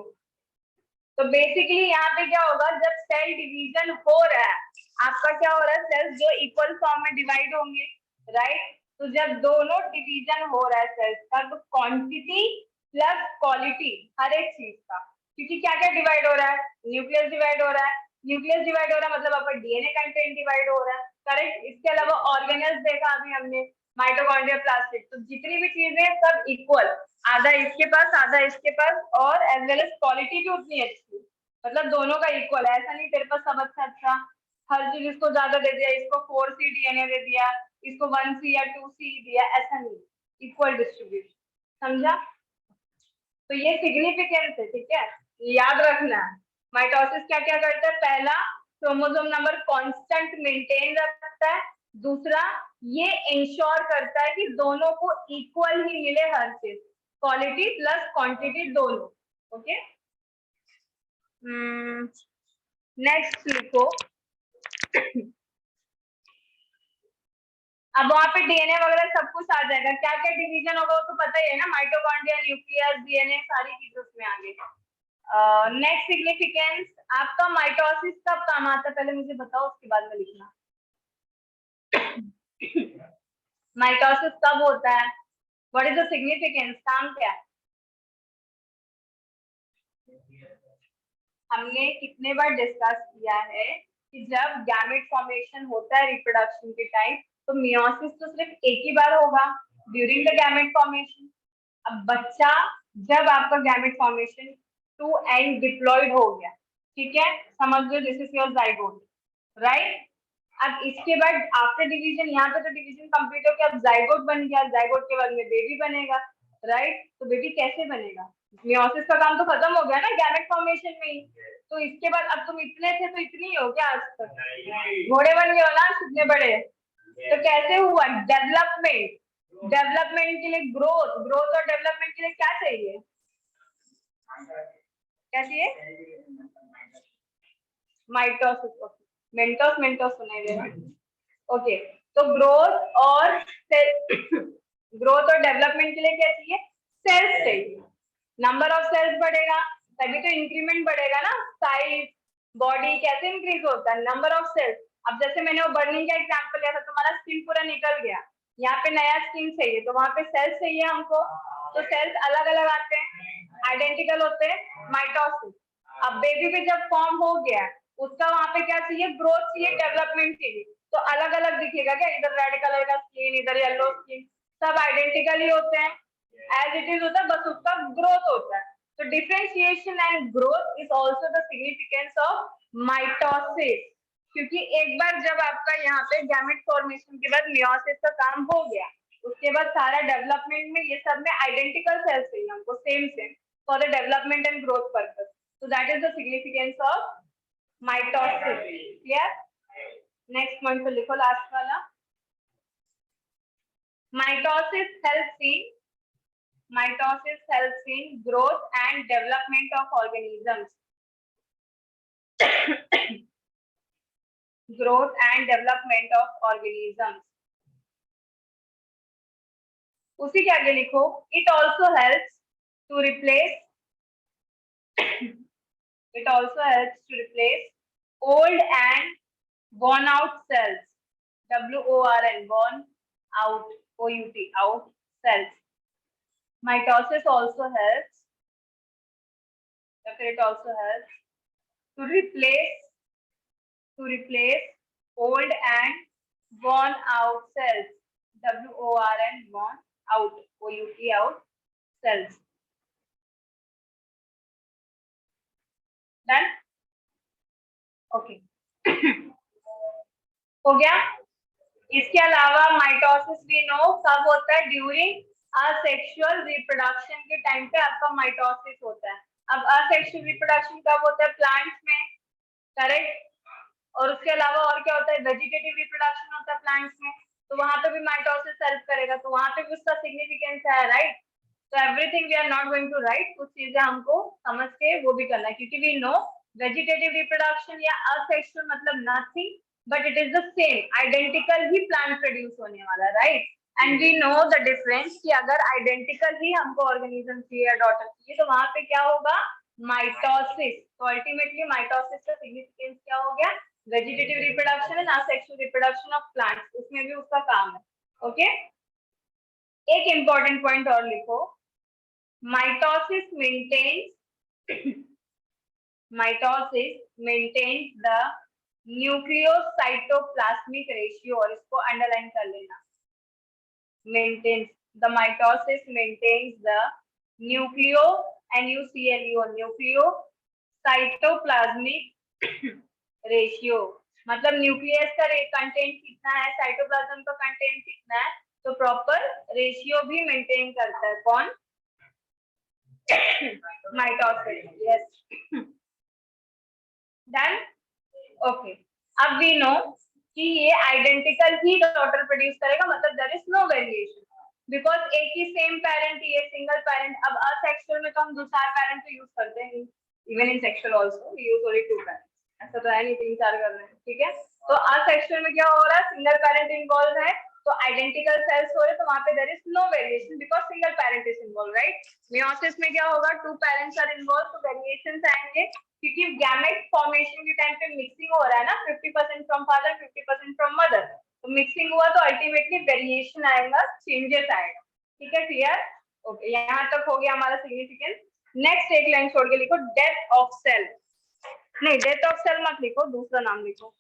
तो बेसिकली यहाँ पे क्या होगा, जब सेल डिवीजन हो रहा है, आपका क्या हो रहा है, सेल्स जो इक्वल फॉर्म में डिवाइड होंगे, राइट. तो जब दोनों डिवीजन हो रहा है सेल्स का, तो क्वांटिटी प्लस क्वालिटी हर एक चीज का, क्योंकि क्या क्या डिवाइड हो रहा है, न्यूक्लियस डिवाइड हो रहा है. न्यूक्लियस डिवाइड हो रहा है मतलब आपका डीएनए कंटेंट डिवाइड हो रहा है, करेक्ट. इसके अलावा ऑर्गेनेल्स देखा अभी हमने, माइटोकॉन्ड्रिया, प्लास्टिक. तो जितनी भी चीजें सब इक्वल, आधा इसके पास आधा इसके पास, और एज वेल एज क्वालिटी भी उतनी अच्छी. मतलब दोनों का इक्वल है. ऐसा नहीं तेरे पास सब अच्छा हर चीज इसको ज्यादा दे दिया, इसको 4C डीएनए दे दिया, इसको 1C या 2C दिया, ऐसा नहीं. Equal distribution. समझा? तो ये सिग्निफिकेंस है, ठीक है, याद रखना. माइटोसिस क्या क्या करता है? पहला, क्रोमोसोम नंबर कांस्टेंट मेंटेन रखता है. दूसरा, ये इंश्योर करता है कि दोनों को इक्वल ही मिले हर चीज, क्वालिटी प्लस क्वांटिटी दोनों. ओके, नेक्स्ट लिखो, अब वहाँ पे डीएनए वगैरह सब कुछ आ जाएगा, क्या क्या डिवीजन होगा वो तो पता ही है ना, माइटोकॉन्ड्रिया, न्यूक्लियस, डीएनए, सारी चीजें उसमें आ गई। नेक्स्ट सिग्निफिकेंस, आपका माइटोसिस कब काम आता है पहले मुझे बताओ, उसके बाद में लिखना। माइटोसिस कब होता है, व्हाट इज द सिग्निफिकेंस, काम क्या है? हमने कितने बार डिस्कस किया है कि जब गैमेट फॉर्मेशन होता है रिप्रोडक्शन के टाइम, तो मियोसिस तो सिर्फ एक ही बार होगा ड्यूरिंग द गैमेट फॉर्मेशन। अब बच्चा जब आपका gamete formation to end diploid हो गया, ठीक है, समझ लो this is your zygote, right. अब इसके बाद आफ्टर डिवीजन, यहाँ पे तो डिवीजन कंप्लीट हो गया, अब जाइगोट बन गया, जाइगोट के बाद में बेबी बनेगा, राइट। तो बेबी कैसे बनेगा, मियोसिस का काम तो खत्म हो गया ना गैमेट फॉर्मेशन में ही। तो इसके बाद अब तुम इतने थे तो इतनी ही हो क्या आज तक, घोड़े बन गए हो ना कितने बड़े। तो कैसे हुआ डेवलपमेंट, डेवलपमेंट के लिए ग्रोथ, ग्रोथ और डेवलपमेंट के लिए क्या चाहिए, क्या चाहिए, माइटोसिस, मेंटोस, मेंटोस सुनाई दे रहा, ओके। तो ग्रोथ और ग्रोथ और डेवलपमेंट के लिए क्या चाहिए, सेल्स चाहिए, नंबर ऑफ सेल्स बढ़ेगा तभी तो इंक्रीमेंट बढ़ेगा ना, साइज, बॉडी कैसे इंक्रीज होता है, नंबर ऑफ सेल्स। अब जैसे मैंने वो बर्निंग का एग्जांपल लिया था, तुम्हारा स्किन पूरा निकल गया, यहाँ पे नया स्किन चाहिए, तो वहां पे सेल्स चाहिए हमको, तो सेल्स अलग अलग आते हैं, आइडेंटिकल होते हैं, माइटोसिस। अब बेबी भी जब फॉर्म हो गया, उसका वहां पे क्या चाहिए, ग्रोथ चाहिए, डेवलपमेंट चाहिए, तो अलग अलग दिखेगा क्या, इधर रेड कलर का स्किन, इधर येलो स्किन, सब आइडेंटिकल ही होते हैं, एज इट इज होता है, बस उसका ग्रोथ होता है। तो differentiation and growth is also the significance of mitosis, क्योंकि एक बार जब आपका यहाँ पे गैमेट फॉर्मेशन के बाद मियोसिस का काम हो गया, उसके बाद सारा डेवलपमेंट में ये सब में आइडेंटिकल सेल्स चाहिए हमको, same same, for the development and growth purpose. So that is the significance of mitosis. Clear? Next one पे लिखो last वाला. Mitosis helps in growth and development of organisms. Growth and development of organisms. उसी के आगे लिखो. It also helps to replace. It also helps to replace old and worn out cells. WORN, worn out, OUT, out cells. Mitosis also helps. It also helps to replace old and worn out cells. WORN, worn out, OUT, out cells. Done? Okay. हो गया. इसके अलावा mitosis भी no कब होता है, during asexual reproduction के time पे आपका माइटोसिस होता है. अब असेक्सुअल रिप्रोडक्शन कब होता है, प्लांट्स में, करेक्ट. और उसके अलावा और क्या होता है, वेजिटेटिव रिप्रोडक्शन होता है प्लांट्स में, तो वहां पे भी माइटोसिस हेल्प करेगा, तो वहां पे भी उसका सिग्निफिकेंस है, राइट. तो everything we are not going to write, कुछ चीजें हमको समझ के वो भी करना है, क्योंकि वी नो वेजिटेटिव रिप्रोडक्शन या असेक्सुअल मतलब nothing but it is the same, identical he plant produce होने वाला, right. and we know the difference कि अगर identical ही हमको organism चाहिए या daughter चाहिए, तो वहां पे क्या होगा, mitosis. तो ultimately mitosis का significance क्या हो गया, vegetative reproduction and asexual reproduction of plants, उसमें भी उसका काम है, okay. एक important point और लिखो, mitosis maintains the nucleocytoplasmic ratio, और इसको अंडरलाइन कर लेना, maintains, the mitosis maintains the nucleocytoplasmic ratio, मतलब न्यूक्लियस का कंटेंट कितना है, साइटोप्लाज्म का कंटेंट कितना है, तो प्रॉपर रेशियो भी मेंटेन करता है, कौन, माइटोसिस. Yes, done, okay. अब वी नो कि ये आइडेंटिकल ही डॉटर प्रोड्यूस करेगा, मतलब there is no variation, because एक ही सेम पेरेंट, ये सिंगल पेरेंट. अब असेक्सुअल में तो हम 2-4 पेरेंट को यूज करते हैं, even in sexual also we use only 2 parents, ऐसा तो है नहीं 3-4 कर रहे हैं, ठीक है. तो असेक्सुअल में क्या हो रहा है, सिंगल पेरेंट इन्वॉल्व है, तो आइडेंटिकल सेल्स हो रहे तो वहां पे there is no variation because single parent is involve, right. Meiosis में क्या होगा, 2 पेरेंट्स आर इन्वॉल्व, तो वेरिएशंस आएंगे क्योंकि गैमेट फॉर्मेशन के टाइम पे मिक्सिंग हो रहा है ना, 50% फ्रॉम फादर 50% फ्रॉम मदर, तो मिक्सिंग हुआ तो अल्टीमेटली वेरिएशन आएगा, चेंजेस आएगा। ठीक है, क्लियर? ओके, यहाँ तक हो गया हमारा सिग्निफिकेंस। नेक्स्ट एक लाइन छोड़ के लिखो, डेथ ऑफ सेल। नहीं, डेथ ऑफ सेल मत लिखो, दूसरा नाम लिखो,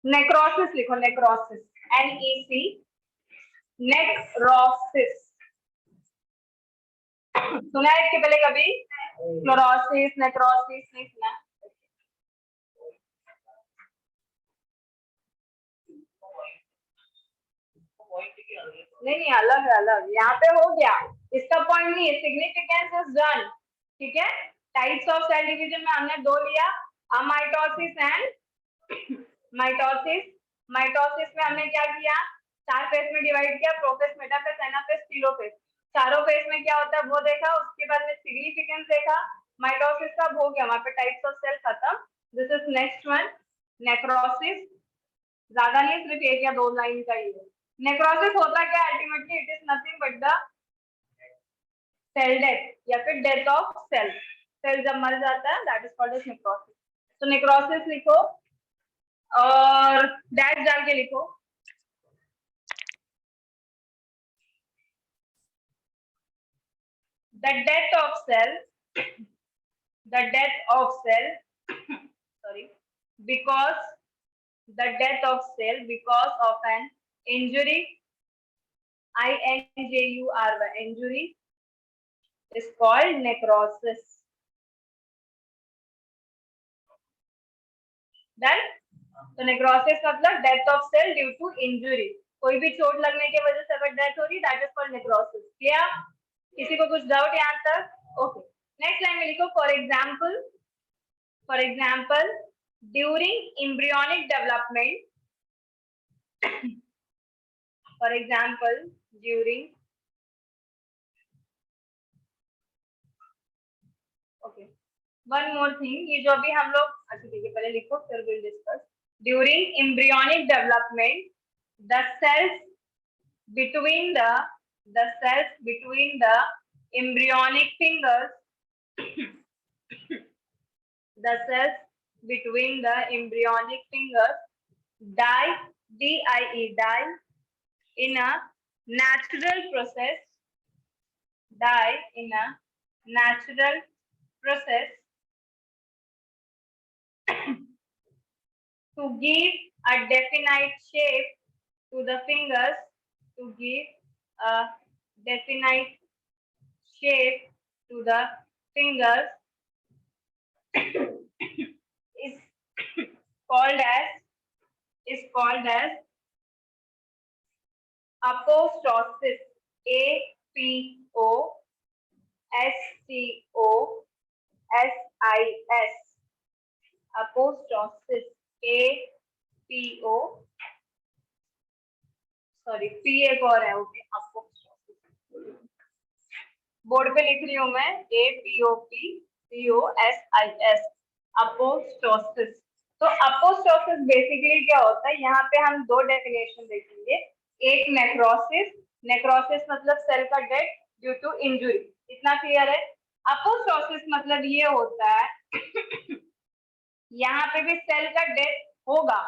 नेक्रोसिस लिखो, नेक्रोसिस, NEC, नेक्रोसिस। सुना है इसके पहले कभी? क्लोरोसिस, नेक्रोसिस नहीं सुना? नहीं, अलग है, अलग। यहाँ पे हो गया, इसका पॉइंट नहीं है, सिग्निफिकेंस इज डन। ठीक है, टाइप्स ऑफ सेल डिवीजन में हमने 2 लिया, माइटोसिस एंड माइटोसिस। माइटोसिस में हमने क्या किया, 4 फेज में डिवाइड किया, प्रोफेज, मेटाफेज, एनाफेज, टेलोफेज। चारों फेज में क्या होता है वो देखा, उसके बाद में सिग्निफिकेंस देखा। माइटोसिस का हो गया, वहां पे टाइप्स ऑफ सेल खत्म। This is next one, necrosis. ज्यादा नहीं, सिर्फ 1 या 2 लाइन का ही है। नेक्रोसिस होता क्या ultimately, it is nothing but the cell death या फिर डेथ ऑफ सेल। सेल जब मर जाता है that is called as necrosis. तो नेक्रोसिस लिखो और डैश डाल के लिखो। The death of cell, the death of cell, sorry, because the death of cell because of an injury, INJURY, injury is called necrosis. Done? तो necrosis मतलब death of cell due to injury. कोई भी चोट लगने की वजह से अगर डेथ हो रही that is called necrosis. Clear? किसी को कुछ डाउट यहाँ तक? ओके, नेक्स्ट लाइन में लिखो, for example during embryonic development, for example during, okay, one more thing, ये जो भी हम लोग, अच्छा ठीक है, पहले लिखो फिर will discuss. During embryonic development the cells between the embryonic fingers the cells between the embryonic fingers die, die in a natural process, die in a natural process to give a definite shape to the fingers, to give a definite shape to the fingers is called as apostosis, APOSTOSIS, apostosis, APO, sorry P एक और है, okay, अपोस्टोसिस board पे लिख रही हूँ मैं, APOPTOSIS, अपोस्टोसिस। तो अपोस्टोसिस basically क्या होता है, यहाँ पे हम 2 डेफिनेशन देखेंगे। एक नेक्रोसिस, नेक्रोसिस मतलब सेल का डेथ ड्यू टू इंजुरी, इतना क्लियर है। अपोस्टोसिस मतलब ये होता है यहाँ पे भी सेल का डेथ होगा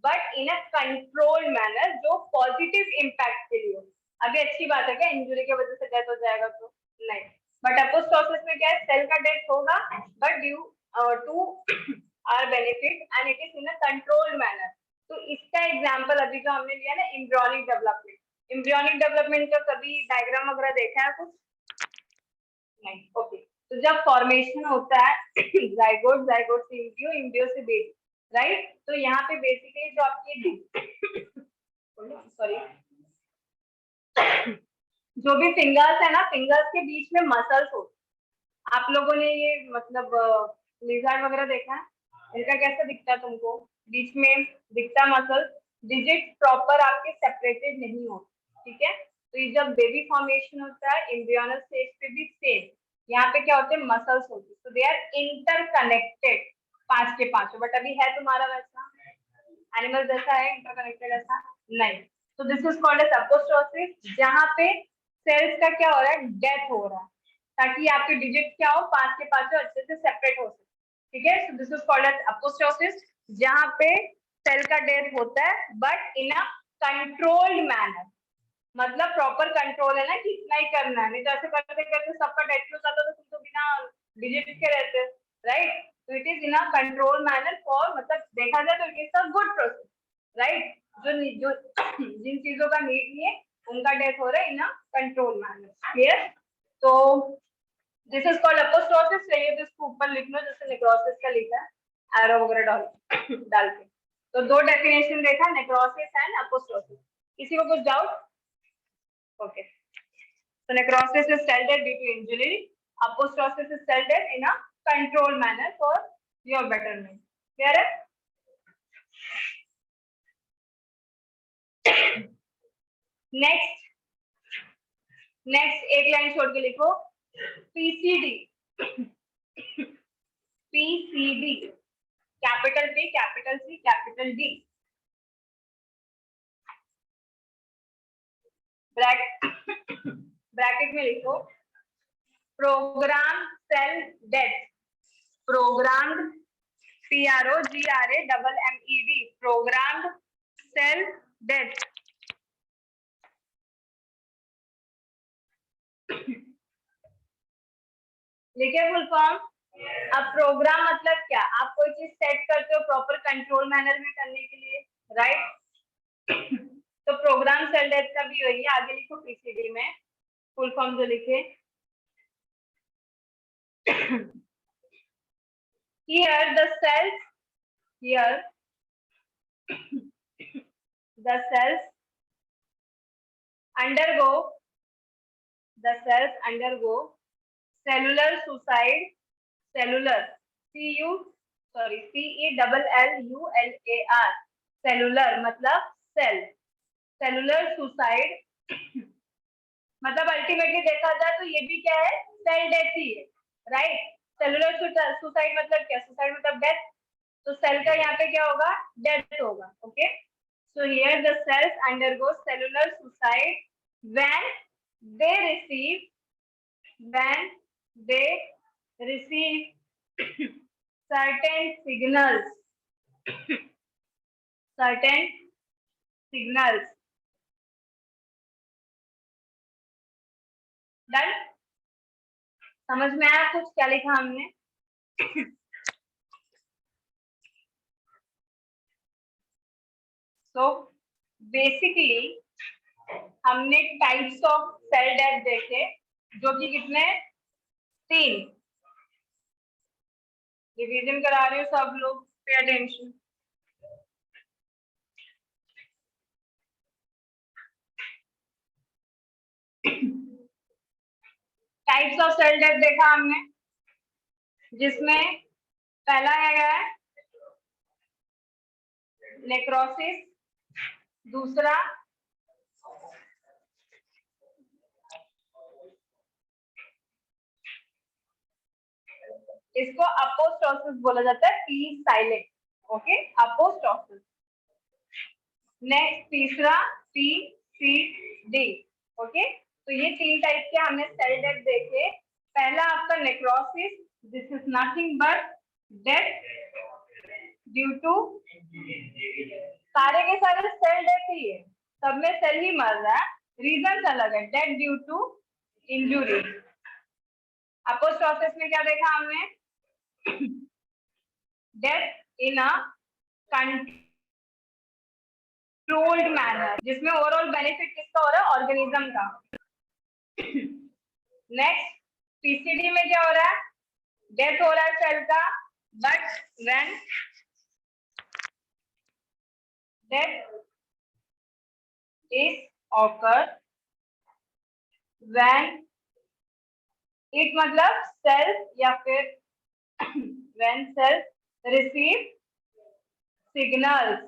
but in a control manner, जो पॉजिटिव इम्पैक्ट के लिए। अभी अच्छी बात है क्या इंजुरी की वजह से डेथ हो जाएगा, तो नहीं, बट अपोस्टोसिस में क्या है, सेल का डेथ होगा but due to our benefit and it is in a control manner. तो इसका एग्जांपल अभी जो हमने लिया ना, एम्ब्रियोनिक डेवलपमेंट। एम्ब्रियोनिक डेवलपमेंट का कभी डायग्राम वगैरह देखा है कुछ? नहीं, ओके। तो जब फॉर्मेशन होता है जाइगोट, जाइगोट से एम्ब्रियो, एम्ब्रियो से बेबी, राइट। तो यहाँ पे बेसिकली जो आपके सॉरी जो भी फिंगर्स है ना, फिंगर्स के बीच में मसल्स होते हैं। आप लोगों ने ये मतलब लिज़ार्ड वगैरह देखा है, इनका कैसा दिखता है तुमको? बीच में दिखता मसल, डिजिट प्रॉपर आपके सेपरेटेड नहीं होते, ठीक है। तो ये जब बेबी फॉर्मेशन होता है एम्ब्रियोनल स्टेज पे भी सेम, यहाँ पे क्या होते हैं, मसल्स होते हैं, तो दे आर इंटरकनेक्टेड 5 के 5, बट अभी है तुम्हारा वैसा एनिमल जैसा है, इंटरकनेक्टेड ऐसा नहीं। तो this is called as apoptosis, जहाँ पे सेल्स का क्या हो रहा है, डेथ हो रहा है, ताकि आपके डिजिट क्या हो, पांच के पांचों अच्छे से सेपरेट हो सके। ठीक है, so this is called as apoptosis, जहाँ पे सेल का डेथ होता है but in a controlled manner. मतलब प्रॉपर कंट्रोल है ना कि इतना ही करना है, नहीं तो ऐसे करते करते सबका डेथ हो जाता तो तुम तो बिना डिजिट के रहते, राइट। तो it is in a control manner for, मतलब देखा जाए तो it is a good process, right. जो जो जिन चीजों का नीड नहीं है उनका डेथ हो रहा है इन अ कंट्रोल मैनर। क्लियर? तो दिस इज कॉल्ड अपोस्टोसिस। चाहिए तो इसको ऊपर लिख लो जैसे नेक्रोसिस का लिखा है, एरो वगैरह डाल के। तो दो डेफिनेशन देखा, नेक्रोसिस एंड अपोस्टोसिस। किसी को कुछ doubt? Okay, so necrosis is cell death due to injury, apostosis is cell death in a controlled manner for your betterment. Clear है? नेक्स्ट एक लाइन छोड़ के लिखो, PCD. PCD, capital P, capital C, capital D. Bracket में लिखो, program cell death. Programmed, PROGRAMMED, programmed cell death. लिखे full form. अब program मतलब क्या, आप कोई चीज सेट करते हो प्रॉपर कंट्रोल मैनर में करने के लिए, राइट। तो प्रोग्राम सेल डेथ का भी वही है, आगे लिखो पीसीडी में फुल फॉर्म जो लिखे। Here the cells, here the cells undergo cellular suicide, cellular CELLULAR, cellular मतलब सेल, सेलुलर सुसाइड। मतलब अल्टीमेटली देखा जाए तो ये भी क्या है, सेल डेथ ही है, राइट। सेलुलर सुसाइड मतलब क्या, सुसाइड मतलब डेथ, तो सेल का यहाँ पे क्या होगा, डेथ होगा। Okay, so here the sales undergo cellular suicide when they receive certain signals, done? समझ में आया कुछ क्या लिखा हमने? तो बेसिकली हमने टाइप्स ऑफ सेल डेथ देखे, जो कि कितने, 3। रिवीजन करा रहे हो सब लोग, pay attention. Types of cell death देखा हमने, जिसमें पहला है नेक्रोसिस, दूसरा इसको अपोस्टोसिस बोला जाता है, पी साइलेंट। ओके, अपोस्टोसिस। नेक्स्ट तीसरा PCD। ओके, तो ये 3 टाइप के हमने सेल डेथ देखे। पहला आपका necrosis, this is nothing but death due to, सारे के सारे सेल डेथ ही है, सब में सेल ही मर रहा है, रीजन अलग है, डेथ ड्यू टू इंजुरी। अपोस्टोसिस में क्या देखा हमने, death in a controlled manner, जिसमें ओवरऑल बेनिफिट किसका हो रहा है, ऑर्गेनिज्म का। नेक्स्ट पीसीडी में क्या हो रहा है, डेथ हो रहा है सेल का, but when death is occur when it मतलब सेल, या फिर when cells receive signals,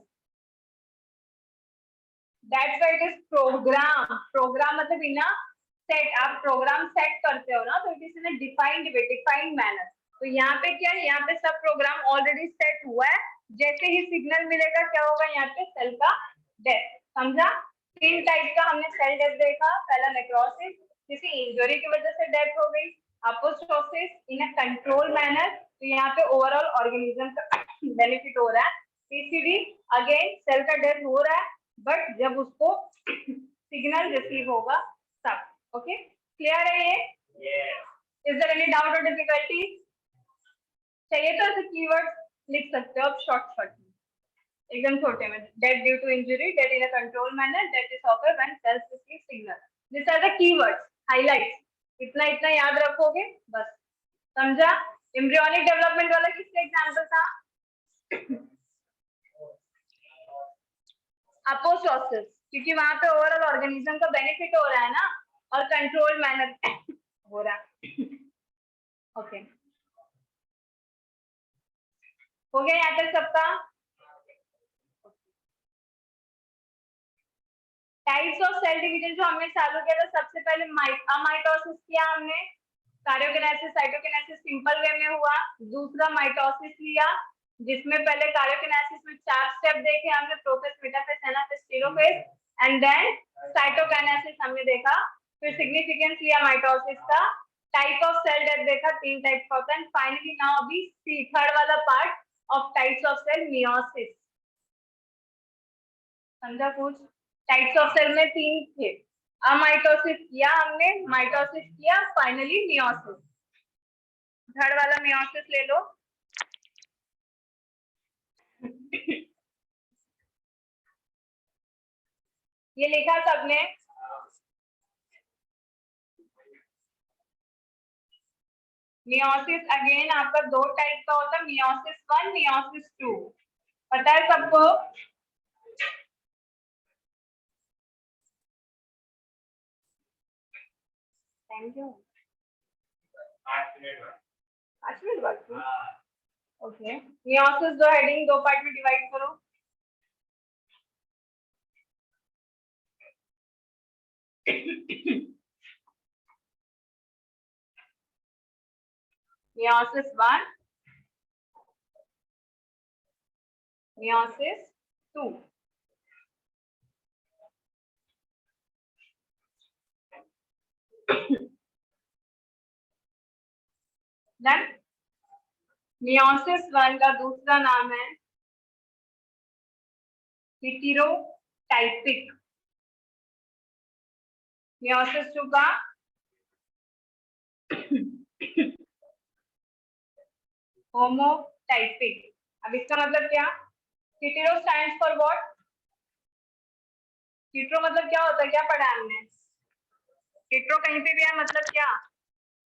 that's why it is program। program मतलब बिना सेट, आप प्रोग्राम सेट करते हो ना, तो it is in a defined way, defined manner. तो यहाँ पे क्या है, यहाँ पे सब प्रोग्राम ऑलरेडी सेट हुआ है, जैसे ही सिग्नल मिलेगा क्या होगा यहाँ पे, सेल का डेथ। समझा? 3 टाइप का हमने सेल डेथ देखा। पहला नेक्रोसिस, किसी इंजरी की वजह से डेथ हो गई। Apoptosis in a control manner, तो यहाँ पे ओवरऑल ऑर्गेनिज्म का बेनिफिट हो रहा है। पीसीडी, अगेन सेल का डेथ हो रहा है, बट जब उसको सिग्नल रिसीव होगा तब। ओके, क्लियर है ये? इज देयर एनी डाउट और डिफिकल्टी? चाहिए तो ऐसे कीवर्ड्स लिख सकते हो आप शॉर्ट में, एकदम छोटे में। Death due to injury, death in a control manner, death is occur when cells receive signal. This are the keywords, highlights. इतना इतना याद रखोगे बस। समझा? एम्ब्रियोनिक डेवलपमेंट वाला किसका एग्जांपल था? अपोप्टोसिस, क्योंकि वहां पे ओवरऑल ऑर्गेनिज्म का बेनिफिट हो रहा है ना, और कंट्रोल मैनर हो रहा है। ओके, हो गया यहाँ तक सबका? टाइप्स ऑफ सेल डिवीजन जो हमने चालू किया था, सबसे पहले माइटोसिस किया हमने, कार्योकिनेसिस साइटोकिनेसिस सिंपल वे में हुआ। दूसरा माइटोसिस लिया, जिसमें पहले कार्योकिनेसिस में 4 स्टेप देखे हमने, prophase, metaphase, anaphase, telophase, and then cytokinesis हमने देखा। फिर सिग्निफिकेंस लिया माइटोसिस का, टाइप ऑफ सेल डेथ देखा, 3 टाइप का होता है। फाइनली नाउ अभी थर्ड वाला part of types of cell, meiosis. समझा कुछ? टाइप्स ऑफ सेल में 3 थे। अमाइटोसिस किया हमने, माइटोसिस किया, फाइनली मियोसिस। थर्ड वाला मियोसिस ले लो। ये लिखा सबने? मियोसिस अगेन आपका 2 टाइप का होता है, मियोसिस 1, मियोसिस 2। पता है सबको? Thank you. 5 मिनट बाकी। ओके, मियोसिस 2 हेडिंग 2 पार्ट में डिवाइड करो। Meiosis 1, meiosis 2। डन। मियोसिस 1 का दूसरा नाम है हेटेरोटाइपिक। मियोसिस 2 का होमोटाइपिक। अब इसका मतलब क्या? Hetero stands for what? Hetero मतलब क्या होता है, क्या पढ़ा है हमने? हेटेरो कहीं पे भी है मतलब क्या?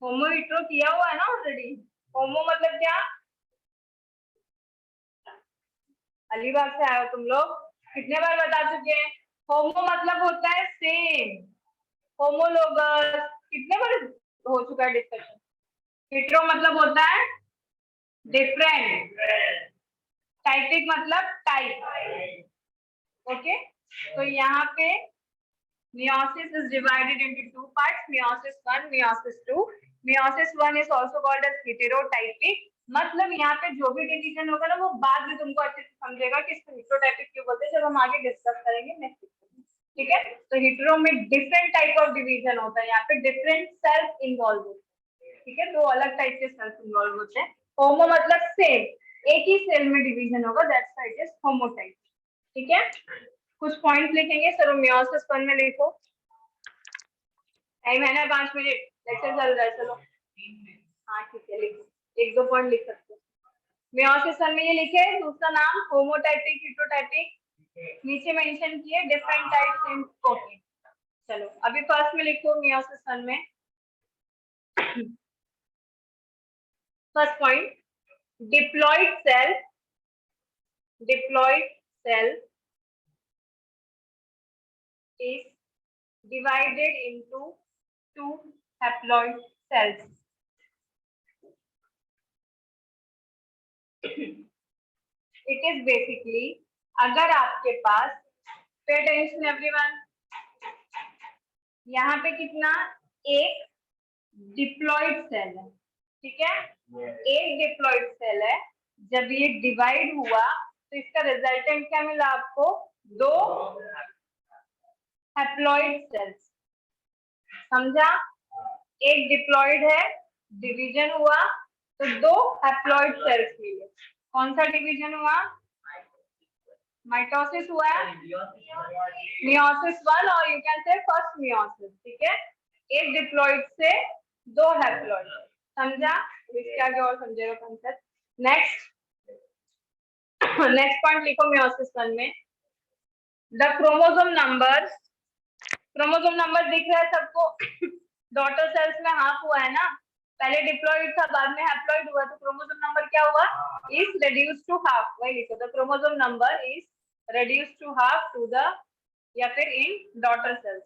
होमो हेटेरो किया हुआ है ना ऑलरेडी। होमो मतलब क्या? अलीबाग से आए हो तुम लोग, कितने बार बता चुके हैं। होमो मतलब होता है सेम, होमोलोगस, कितने बार हो चुका है डिस्कशन। हेटेरो मतलब होता है डिफरेंट, टाइपिक मतलब टाइप। ओके, तो यहाँ पे meiosis is divided into 2 parts, meiosis 1, meiosis 2. meiosis 1 is also called as heterotypic। मतलब यहाँ पे जो भी डिवीजन होगा ना, वो बाद में तुमको अच्छे से समझेगा कि इसको हेटेरोटाइपिक क्यों बोलते हैं, जब हम आगे डिस्कस करेंगे नेक्स्ट। ठीक है, तो हेटेरो में डिफरेंट टाइप ऑफ डिवीजन होता है, यहाँ पे डिफरेंट सेल्स इन्वॉल्व होते हैं। ठीक है, 2 अलग टाइप के सेल्स इन्वॉल्व होते हैं। होमो मतलब सेम, एक ही सेल में डिवीजन होगा, दैट्स व्हाई इट इज होमोटाइप। ठीक है, कुछ पॉइंट लिखेंगे। चलो मियोसिस 1 में लिखो, टाइम है ना 5 मिनट, लेक्चर चल रहा है। चलो हाँ ठीक है, लिखो, 1-2 पॉइंट लिख सकते हो। मियोसिस 1 में ये लिखे, दूसरा नाम होमोटाइपिक, हेटेरोटाइपिक, नीचे मेंशन किए डिफरेंट टाइप्स इन। ओके, चलो अभी फर्स्ट में लिखो मियोसिस 1 में। First point, diploid cell, diploid cell is divided into 2 haploid cells. It is basically, अगर आपके पास, pay attention everyone, यहाँ पे कितना, एक डिप्लॉइड सेल है। ठीक है, एक डिप्लॉइड सेल है, जब ये डिवाइड हुआ तो इसका रिजल्टेंट क्या मिला आपको? 2 हैप्लॉइड सेल्स। समझा? एक डिप्लॉइड है, डिवीजन हुआ तो 2 हैप्लॉइड सेल्स मिले। कौन सा डिवीजन हुआ? माइटोसिस हुआ है, मियोसिस 1 और यू कैन से फर्स्ट मियोसिस। ठीक है, एक डिप्लॉइड से 2 हैप्लॉइड। समझा? इसके आगे और समझेगा कॉन्सेप्ट। नेक्स्ट पॉइंट लिखो मियोसिस 1 में, द क्रोमोसोम नंबर दिख रहा है सबको? डॉटर सेल्स में हाफ हुआ है ना, पहले डिप्लॉइड था बाद में हैप्लॉइड हुआ, तो क्रोमोसोम नंबर क्या हुआ? Is reduced to half. वही लिखो, the chromosome number is reduced to half to the या फिर in daughter cells.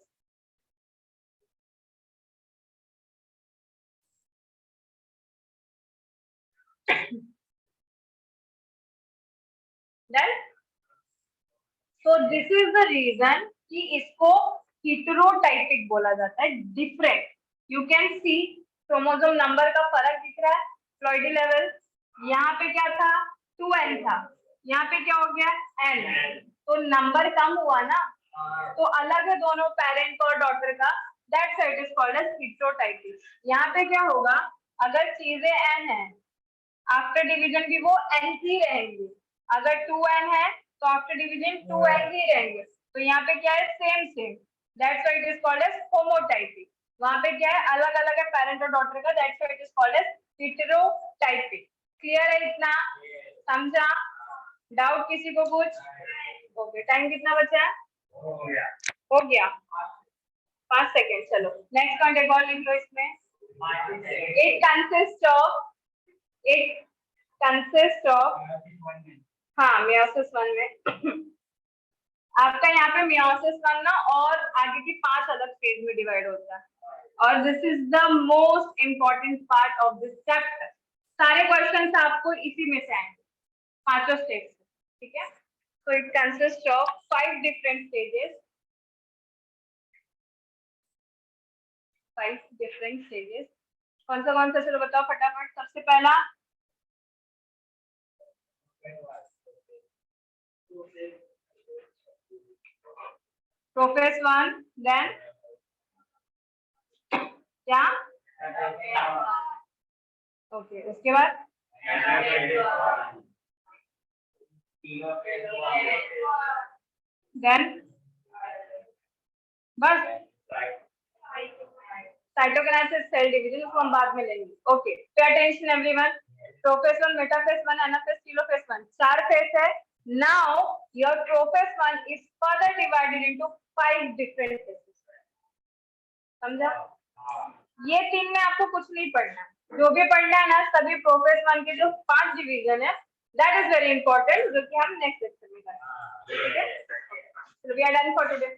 Then so this is the reason कि इसको heterotypic बोला जाता है, different. You can see chromosome number का फर्क दिख रहा है, प्लॉइडी लेवल। यहाँ पे क्या था? 2n था, यहाँ पे क्या हो गया? n। तो नंबर कम हुआ ना, तो अलग है दोनों पेरेंट और डॉटर का, that's why it is called as heterotypic. यहाँ पे क्या होगा? अगर चीजें n है, आफ्टर डिवीजन भी वो n ही रहेंगी। अगर 2n है तो आफ्टर डिवीजन 2n ही रहेंगे। तो यहाँ पे क्या है? Same, that's why it is called as homotypic. वहां पे क्या है? अलग अलग है पेरेंट और डॉटर का, that's why it is called as heterotypic. Clear है इतना? समझा? डाउट किसी को कुछ? ओके, टाइम कितना बचा है? हो गया 5 सेकेंड। चलो नेक्स्ट पॉइंट एक और लिख लो इसमें। इट कंसिस्ट ऑफ हाँ मियोसिस 1 में आपका यहाँ पे मियोसिस 1 ना और आगे की 5 अलग स्टेज में डिवाइड होता है, और this is the most important part of this chapter. सारे क्वेश्चंस आपको इसी में से आएंगे, 5 स्टेज से। ठीक है, so it consists of 5 different stages. 5 different stages. कौन सा चलो बताओ फटाफट। सबसे पहला प्रोफेस 1, देन क्या? ओके, उसके बाद देन बस साइटोकिनेसिस, सेल डिवीजन, उसको हम बाद में लेंगे। Okay, pay attention everyone. Prophase 1, metaphase 1, anaphase, telophase 1, 4 phase है। Now your prophase 1 is further divided into 5 different phases. समझा? ये 3 में आपको कुछ नहीं पढ़ना, जो भी पढ़ना है ना सभी प्रोफेस 1 के जो 5 डिवीजन है, दैट इज वेरी इंपॉर्टेंट, जो कि हम नेक्स्ट लेक्चर में करेंगे। ठीक है, so we are done for today.